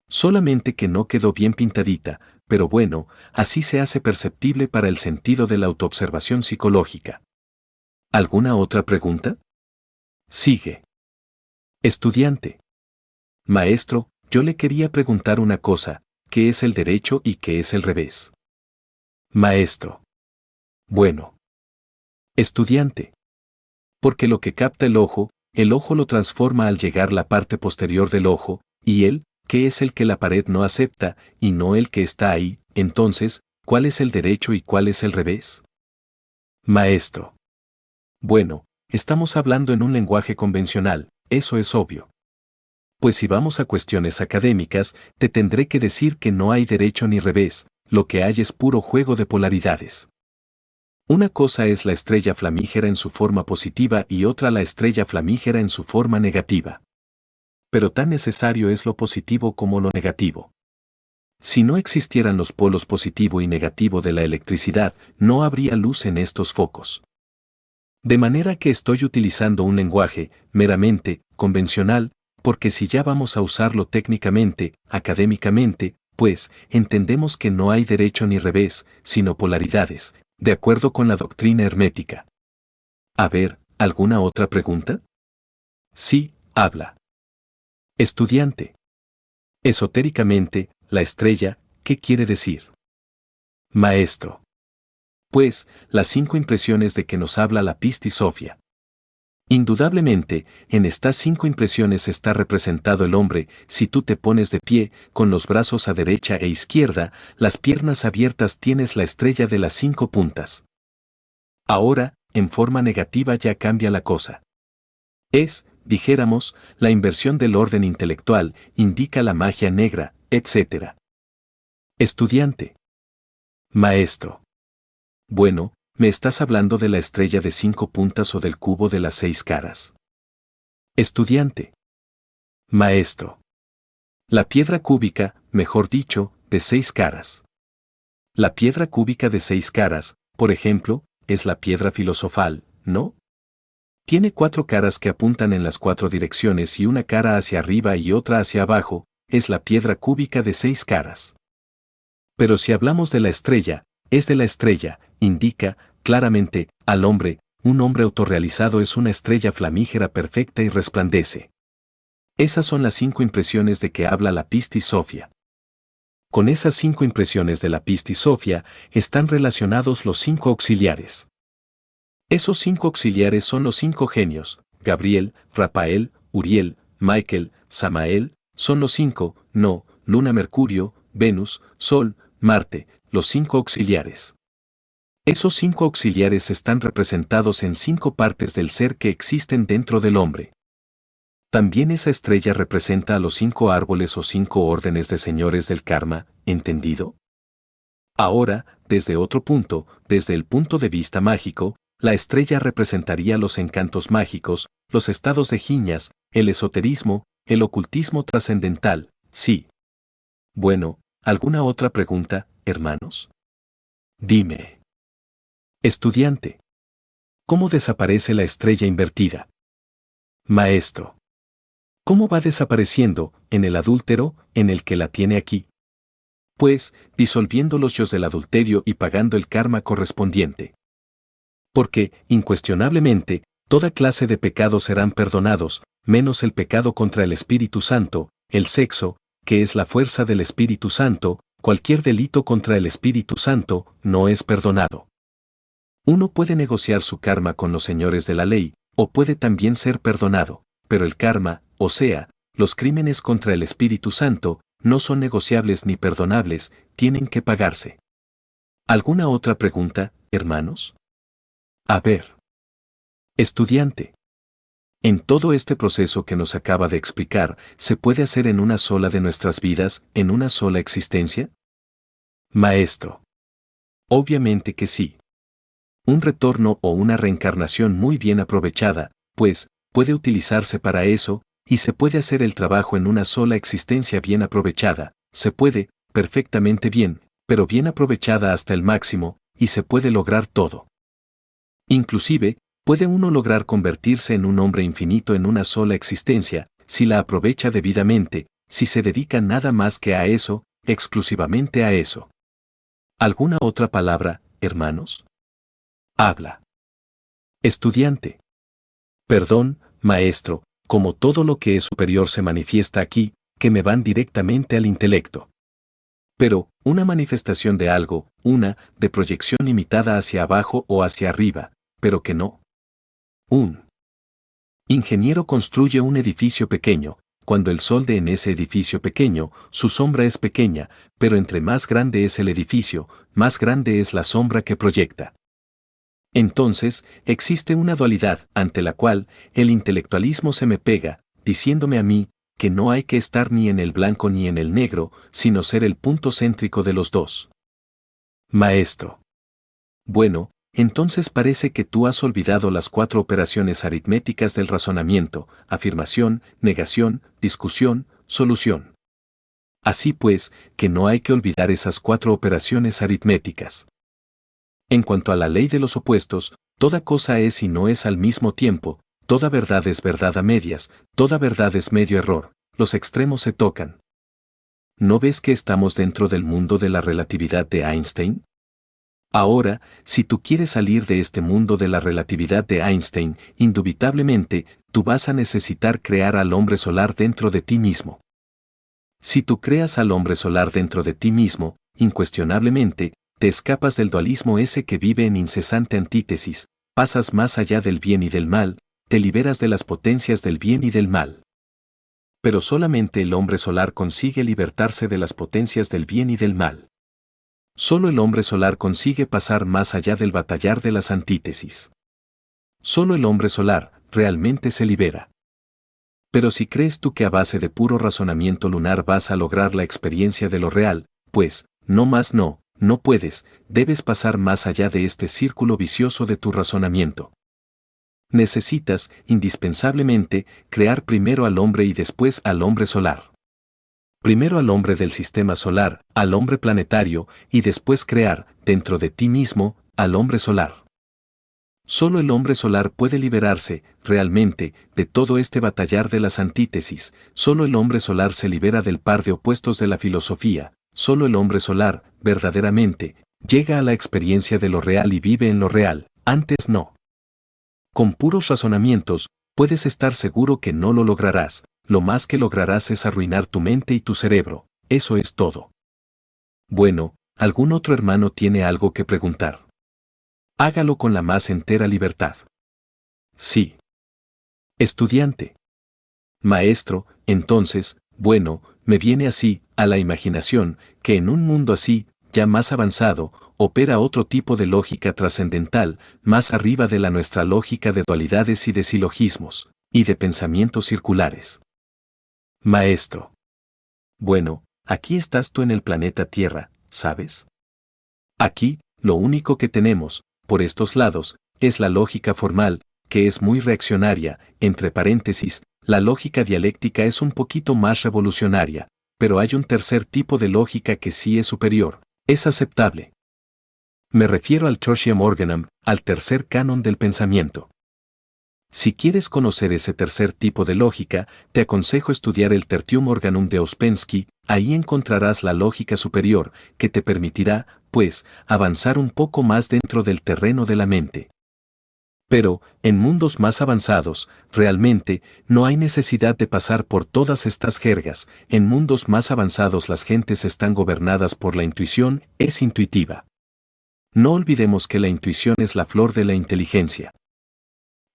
Solamente que no quedó bien pintadita, pero bueno, así se hace perceptible para el sentido de la autoobservación psicológica. ¿Alguna otra pregunta? Sigue. Estudiante. Maestro, yo le quería preguntar una cosa, ¿qué es el derecho y qué es el revés? Maestro. Bueno. Estudiante. Porque lo que capta el ojo lo transforma al llegar la parte posterior del ojo, y él, que es el que la pared no acepta, y no el que está ahí, entonces, ¿cuál es el derecho y cuál es el revés? Maestro. Bueno, estamos hablando en un lenguaje convencional, eso es obvio. Pues si vamos a cuestiones académicas, te tendré que decir que no hay derecho ni revés, lo que hay es puro juego de polaridades. Una cosa es la estrella flamígera en su forma positiva y otra la estrella flamígera en su forma negativa. Pero tan necesario es lo positivo como lo negativo. Si no existieran los polos positivo y negativo de la electricidad, no habría luz en estos focos. De manera que estoy utilizando un lenguaje meramente convencional, porque si ya vamos a usarlo técnicamente, académicamente, pues entendemos que no hay derecho ni revés, sino polaridades, de acuerdo con la doctrina hermética. A ver, ¿alguna otra pregunta? Sí, habla. Estudiante. Esotéricamente, la estrella, ¿qué quiere decir? Maestro. Pues, las 5 impresiones de que nos habla la Pistis Sophia. Indudablemente, en estas 5 impresiones está representado el hombre, si tú te pones de pie, con los brazos a derecha e izquierda, las piernas abiertas tienes la estrella de las 5 puntas. Ahora, en forma negativa ya cambia la cosa. Es, dijéramos, la inversión del orden intelectual, indica la magia negra, etc. Estudiante. Maestro. Bueno, ¿me estás hablando de la estrella de 5 puntas o del cubo de las 6 caras? Estudiante. Maestro. La piedra cúbica, mejor dicho, de 6 caras. La piedra cúbica de 6 caras, por ejemplo, es la piedra filosofal, ¿no? Tiene 4 caras que apuntan en las 4 direcciones y una cara hacia arriba y otra hacia abajo, es la piedra cúbica de 6 caras. Pero si hablamos de la estrella, es de la estrella, indica, claramente, al hombre, un hombre autorrealizado es una estrella flamígera perfecta y resplandece. Esas son las 5 impresiones de que habla la Pistis Sophia. Con esas 5 impresiones de la Pistis Sophia están relacionados los 5 auxiliares. Esos 5 auxiliares son los 5 genios, Gabriel, Rafael, Uriel, Michael, Samael, son los 5, no, Luna, Mercurio, Venus, Sol, Marte, los 5 auxiliares. Esos 5 auxiliares están representados en 5 partes del ser que existen dentro del hombre. También esa estrella representa a los 5 árboles o 5 órdenes de señores del karma, ¿entendido? Ahora, desde otro punto, desde el punto de vista mágico, la estrella representaría los encantos mágicos, los estados de giñas, el esoterismo, el ocultismo trascendental, sí. Bueno, ¿alguna otra pregunta, hermanos? Dime. Estudiante. ¿Cómo desaparece la estrella invertida? Maestro. ¿Cómo va desapareciendo, en el adúltero, en el que la tiene aquí? Pues, disolviendo los yos del adulterio y pagando el karma correspondiente. Porque, incuestionablemente, toda clase de pecados serán perdonados, menos el pecado contra el Espíritu Santo, el sexo, que es la fuerza del Espíritu Santo, cualquier delito contra el Espíritu Santo, no es perdonado. Uno puede negociar su karma con los señores de la ley, o puede también ser perdonado, pero el karma, o sea, los crímenes contra el Espíritu Santo, no son negociables ni perdonables, tienen que pagarse. ¿Alguna otra pregunta, hermanos? A ver. Estudiante. En todo este proceso que nos acaba de explicar, ¿se puede hacer en una sola de nuestras vidas, en una sola existencia? Maestro. Obviamente que sí. Un retorno o una reencarnación muy bien aprovechada, pues, puede utilizarse para eso, y se puede hacer el trabajo en una sola existencia bien aprovechada, se puede, perfectamente bien, pero bien aprovechada hasta el máximo, y se puede lograr todo. Inclusive, puede uno lograr convertirse en un hombre infinito en una sola existencia, si la aprovecha debidamente, si se dedica nada más que a eso, exclusivamente a eso. ¿Alguna otra palabra, hermanos? Habla. Estudiante. Perdón, maestro, como todo lo que es superior se manifiesta aquí, que me van directamente al intelecto. Pero, una manifestación de algo, de proyección limitada hacia abajo o hacia arriba, pero que no. Un ingeniero construye un edificio pequeño, cuando el sol de en ese edificio pequeño, su sombra es pequeña, pero entre más grande es el edificio, más grande es la sombra que proyecta. Entonces, existe una dualidad ante la cual el intelectualismo se me pega, diciéndome a mí que no hay que estar ni en el blanco ni en el negro, sino ser el punto céntrico de los dos. Maestro. Bueno, entonces parece que tú has olvidado las 4 operaciones aritméticas del razonamiento: afirmación, negación, discusión, solución. Así pues, que no hay que olvidar esas 4 operaciones aritméticas. En cuanto a la ley de los opuestos, toda cosa es y no es al mismo tiempo, toda verdad es verdad a medias, toda verdad es medio error, los extremos se tocan. ¿No ves que estamos dentro del mundo de la relatividad de Einstein? Ahora, si tú quieres salir de este mundo de la relatividad de Einstein, indubitablemente, tú vas a necesitar crear al hombre solar dentro de ti mismo. Si tú creas al hombre solar dentro de ti mismo, incuestionablemente, te escapas del dualismo ese que vive en incesante antítesis, pasas más allá del bien y del mal, te liberas de las potencias del bien y del mal. Pero solamente el hombre solar consigue libertarse de las potencias del bien y del mal. Solo el hombre solar consigue pasar más allá del batallar de las antítesis. Solo el hombre solar realmente se libera. Pero si crees tú que a base de puro razonamiento lunar vas a lograr la experiencia de lo real, pues, no más no puedes, debes pasar más allá de este círculo vicioso de tu razonamiento. Necesitas, indispensablemente, crear primero al hombre y después al hombre solar. Primero al hombre del sistema solar, al hombre planetario, y después crear, dentro de ti mismo, al hombre solar. Solo el hombre solar puede liberarse, realmente, de todo este batallar de las antítesis, solo el hombre solar se libera del par de opuestos de la filosofía, solo el hombre solar, verdaderamente, llega a la experiencia de lo real y vive en lo real, antes no. Con puros razonamientos, puedes estar seguro que no lo lograrás, lo más que lograrás es arruinar tu mente y tu cerebro, eso es todo. Bueno, ¿algún otro hermano tiene algo que preguntar? Hágalo con la más entera libertad. Sí. Estudiante. Maestro, entonces, bueno, me viene así, a la imaginación, que en un mundo así, ya más avanzado, opera otro tipo de lógica trascendental, más arriba de la nuestra lógica de dualidades y de silogismos, y de pensamientos circulares. Maestro. Bueno, aquí estás tú en el planeta Tierra, ¿sabes? Aquí, lo único que tenemos, por estos lados, es la lógica formal, que es muy reaccionaria, entre paréntesis, la lógica dialéctica es un poquito más revolucionaria, pero hay un tercer tipo de lógica que sí es superior, es aceptable. Me refiero al Tertium Organum, al tercer canon del pensamiento. Si quieres conocer ese tercer tipo de lógica, te aconsejo estudiar el Tertium Organum de Ouspensky, ahí encontrarás la lógica superior, que te permitirá, pues, avanzar un poco más dentro del terreno de la mente. Pero, en mundos más avanzados, realmente, no hay necesidad de pasar por todas estas jergas, en mundos más avanzados las gentes están gobernadas por la intuición, es intuitiva. No olvidemos que la intuición es la flor de la inteligencia.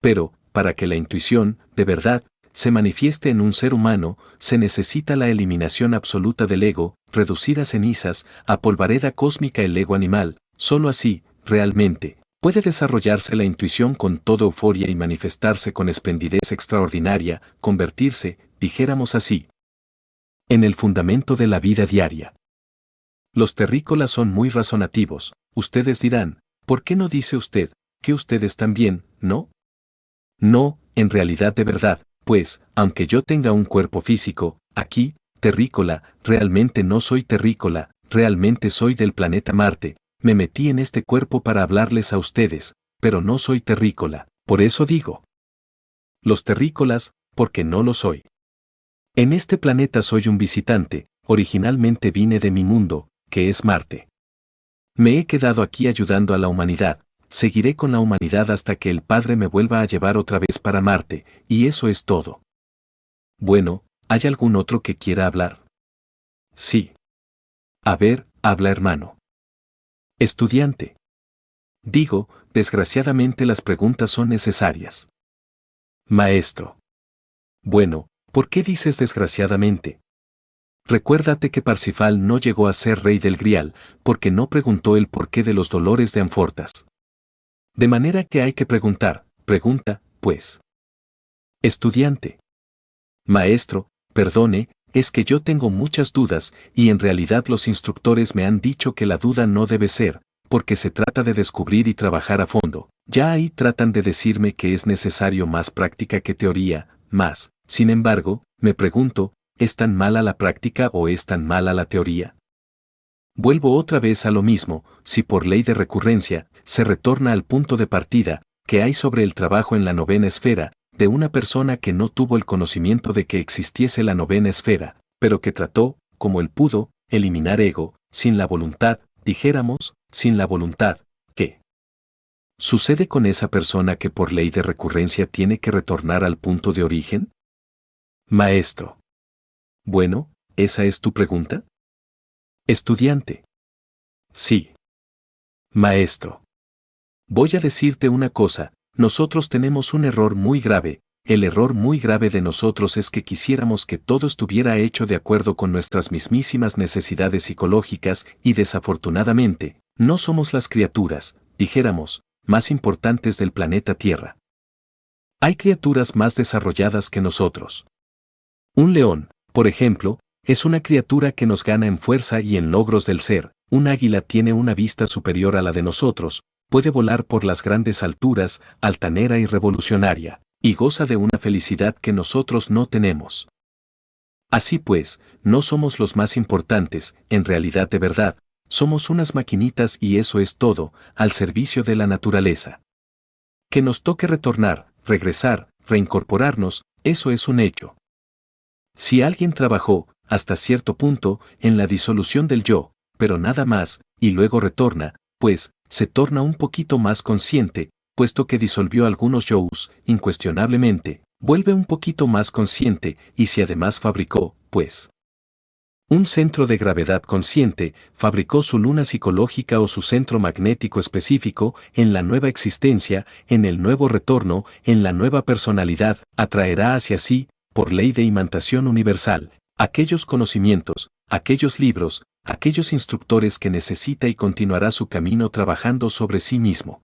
Pero, para que la intuición, de verdad, se manifieste en un ser humano, se necesita la eliminación absoluta del ego, reducir a cenizas, a polvareda cósmica el ego animal, solo así, realmente, puede desarrollarse la intuición con toda euforia y manifestarse con esplendidez extraordinaria, convertirse, dijéramos así, en el fundamento de la vida diaria. Los terrícolas son muy razonativos, ustedes dirán, ¿por qué no dice usted, que ustedes también, no? No, en realidad de verdad, pues, aunque yo tenga un cuerpo físico, aquí, terrícola, realmente no soy terrícola, realmente soy del planeta Marte, me metí en este cuerpo para hablarles a ustedes, pero no soy terrícola, por eso digo. Los terrícolas, porque no lo soy. En este planeta soy un visitante, originalmente vine de mi mundo, que es Marte. Me he quedado aquí ayudando a la humanidad, seguiré con la humanidad hasta que el Padre me vuelva a llevar otra vez para Marte, y eso es todo. Bueno, ¿hay algún otro que quiera hablar? Sí. A ver, habla hermano. Estudiante. Digo, desgraciadamente las preguntas son necesarias. Maestro. Bueno, ¿por qué dices desgraciadamente? Recuérdate que Parsifal no llegó a ser rey del Grial, porque no preguntó el porqué de los dolores de Amfortas. De manera que hay que preguntar, pregunta, pues. Estudiante. Maestro, perdone, es que yo tengo muchas dudas, y en realidad los instructores me han dicho que la duda no debe ser, porque se trata de descubrir y trabajar a fondo. Ya ahí tratan de decirme que es necesario más práctica que teoría, más, sin embargo, me pregunto, ¿es tan mala la práctica o es tan mala la teoría? Vuelvo otra vez a lo mismo, si por ley de recurrencia, se retorna al punto de partida, que hay sobre el trabajo en la novena esfera, de una persona que no tuvo el conocimiento de que existiese la novena esfera, pero que trató, como él pudo, eliminar ego, sin la voluntad, dijéramos, sin la voluntad, ¿qué sucede con esa persona que por ley de recurrencia tiene que retornar al punto de origen? Maestro. Bueno, ¿esa es tu pregunta? Estudiante. Sí. Maestro. Voy a decirte una cosa, nosotros tenemos un error muy grave, el error muy grave de nosotros es que quisiéramos que todo estuviera hecho de acuerdo con nuestras mismísimas necesidades psicológicas y desafortunadamente, no somos las criaturas, dijéramos, más importantes del planeta Tierra. Hay criaturas más desarrolladas que nosotros. Un león, por ejemplo, es una criatura que nos gana en fuerza y en logros del ser, un águila tiene una vista superior a la de nosotros, puede volar por las grandes alturas, altanera y revolucionaria, y goza de una felicidad que nosotros no tenemos. Así pues, no somos los más importantes, en realidad de verdad, somos unas maquinitas y eso es todo, al servicio de la naturaleza. Que nos toque retornar, regresar, reincorporarnos, eso es un hecho. Si alguien trabajó, hasta cierto punto, en la disolución del yo, pero nada más, y luego retorna, pues, se torna un poquito más consciente, puesto que disolvió algunos yous, incuestionablemente, vuelve un poquito más consciente, y si además fabricó, pues, un centro de gravedad consciente, fabricó su luna psicológica o su centro magnético específico, en la nueva existencia, en el nuevo retorno, en la nueva personalidad, atraerá hacia sí, por ley de imantación universal, aquellos conocimientos, aquellos libros, aquellos instructores que necesita y continuará su camino trabajando sobre sí mismo.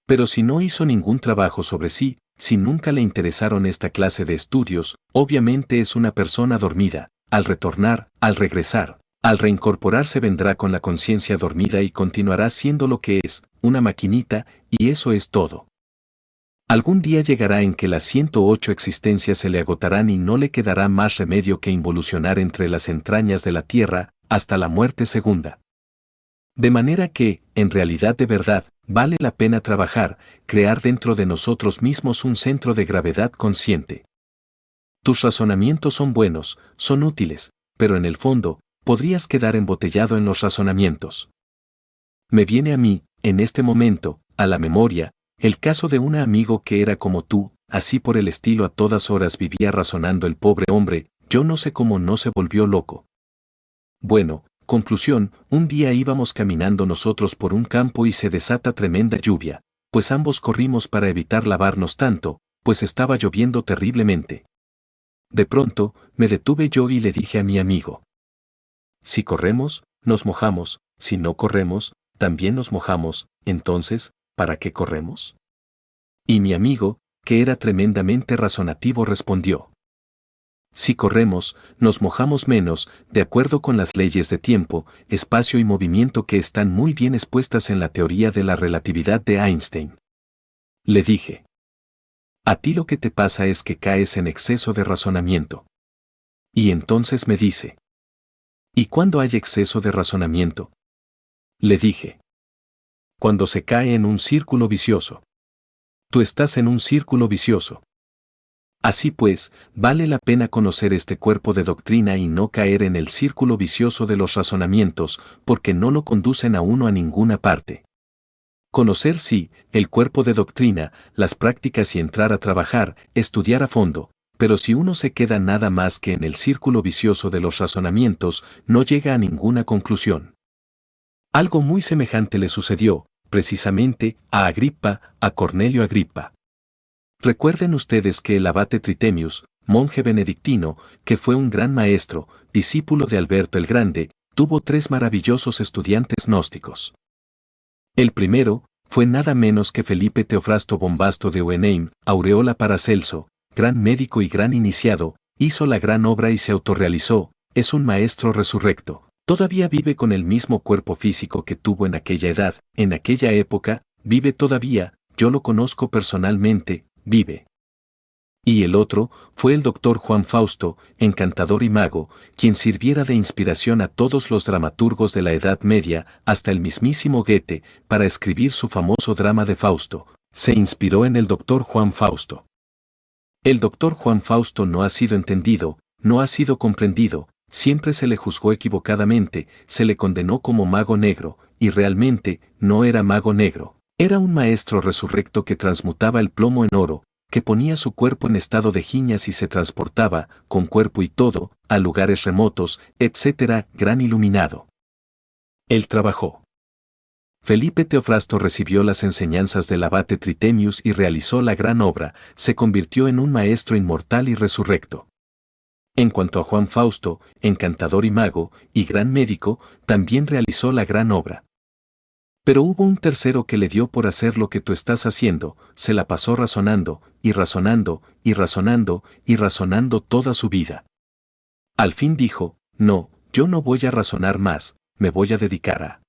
Pero si no hizo ningún trabajo sobre sí, si nunca le interesaron esta clase de estudios, obviamente es una persona dormida. Al retornar, al regresar, al reincorporarse vendrá con la conciencia dormida y continuará siendo lo que es, una maquinita, y eso es todo. Algún día llegará en que las 108 existencias se le agotarán y no le quedará más remedio que involucionar entre las entrañas de la tierra, hasta la muerte segunda. De manera que, en realidad de verdad, vale la pena trabajar, crear dentro de nosotros mismos un centro de gravedad consciente. Tus razonamientos son buenos, son útiles, pero en el fondo, podrías quedar embotellado en los razonamientos. Me viene a mí, en este momento, a la memoria, el caso de un amigo que era como tú, así por el estilo a todas horas vivía razonando el pobre hombre, yo no sé cómo no se volvió loco. Bueno, conclusión, un día íbamos caminando nosotros por un campo y se desata tremenda lluvia, pues ambos corrimos para evitar lavarnos tanto, pues estaba lloviendo terriblemente. De pronto, me detuve yo y le dije a mi amigo: si corremos, nos mojamos, si no corremos, también nos mojamos, entonces, ¿para qué corremos? Y mi amigo, que era tremendamente razonativo, respondió: si corremos, nos mojamos menos, de acuerdo con las leyes de tiempo, espacio y movimiento que están muy bien expuestas en la teoría de la relatividad de Einstein. Le dije: A ti lo que te pasa es que caes en exceso de razonamiento. Y entonces me dice, ¿y cuándo hay exceso de razonamiento? Le dije, cuando se cae en un círculo vicioso. Tú estás en un círculo vicioso. Así pues, vale la pena conocer este cuerpo de doctrina y no caer en el círculo vicioso de los razonamientos, porque no lo conducen a uno a ninguna parte. Conocer sí, el cuerpo de doctrina, las prácticas y entrar a trabajar, estudiar a fondo, pero si uno se queda nada más que en el círculo vicioso de los razonamientos, no llega a ninguna conclusión. Algo muy semejante le sucedió, precisamente, a Agripa, a Cornelio Agripa. Recuerden ustedes que el abate Tritemius, monje benedictino, que fue un gran maestro, discípulo de Alberto el Grande, tuvo 3 maravillosos estudiantes gnósticos. El primero fue nada menos que Felipe Teofrasto Bombasto de Oeneim, Aureola Paracelso, gran médico y gran iniciado, hizo la gran obra y se autorrealizó, es un maestro resurrecto. Todavía vive con el mismo cuerpo físico que tuvo en aquella edad, en aquella época, vive todavía, yo lo conozco personalmente, vive. Y el otro fue el doctor Juan Fausto, encantador y mago, quien sirviera de inspiración a todos los dramaturgos de la Edad Media, hasta el mismísimo Goethe, para escribir su famoso drama de Fausto. Se inspiró en el doctor Juan Fausto. El doctor Juan Fausto no ha sido entendido, no ha sido comprendido, siempre se le juzgó equivocadamente, se le condenó como mago negro, y realmente no era mago negro. Era un maestro resurrecto que transmutaba el plomo en oro, que ponía su cuerpo en estado de giñas y se transportaba, con cuerpo y todo, a lugares remotos, etc., gran iluminado. Él trabajó. Felipe Teofrasto recibió las enseñanzas del abate Tritemius y realizó la gran obra, se convirtió en un maestro inmortal y resurrecto. En cuanto a Juan Fausto, encantador y mago, y gran médico, también realizó la gran obra. Pero hubo un tercero que le dio por hacer lo que tú estás haciendo, se la pasó razonando, y razonando, y razonando, y razonando toda su vida. Al fin dijo, no, yo no voy a razonar más, me voy a dedicar a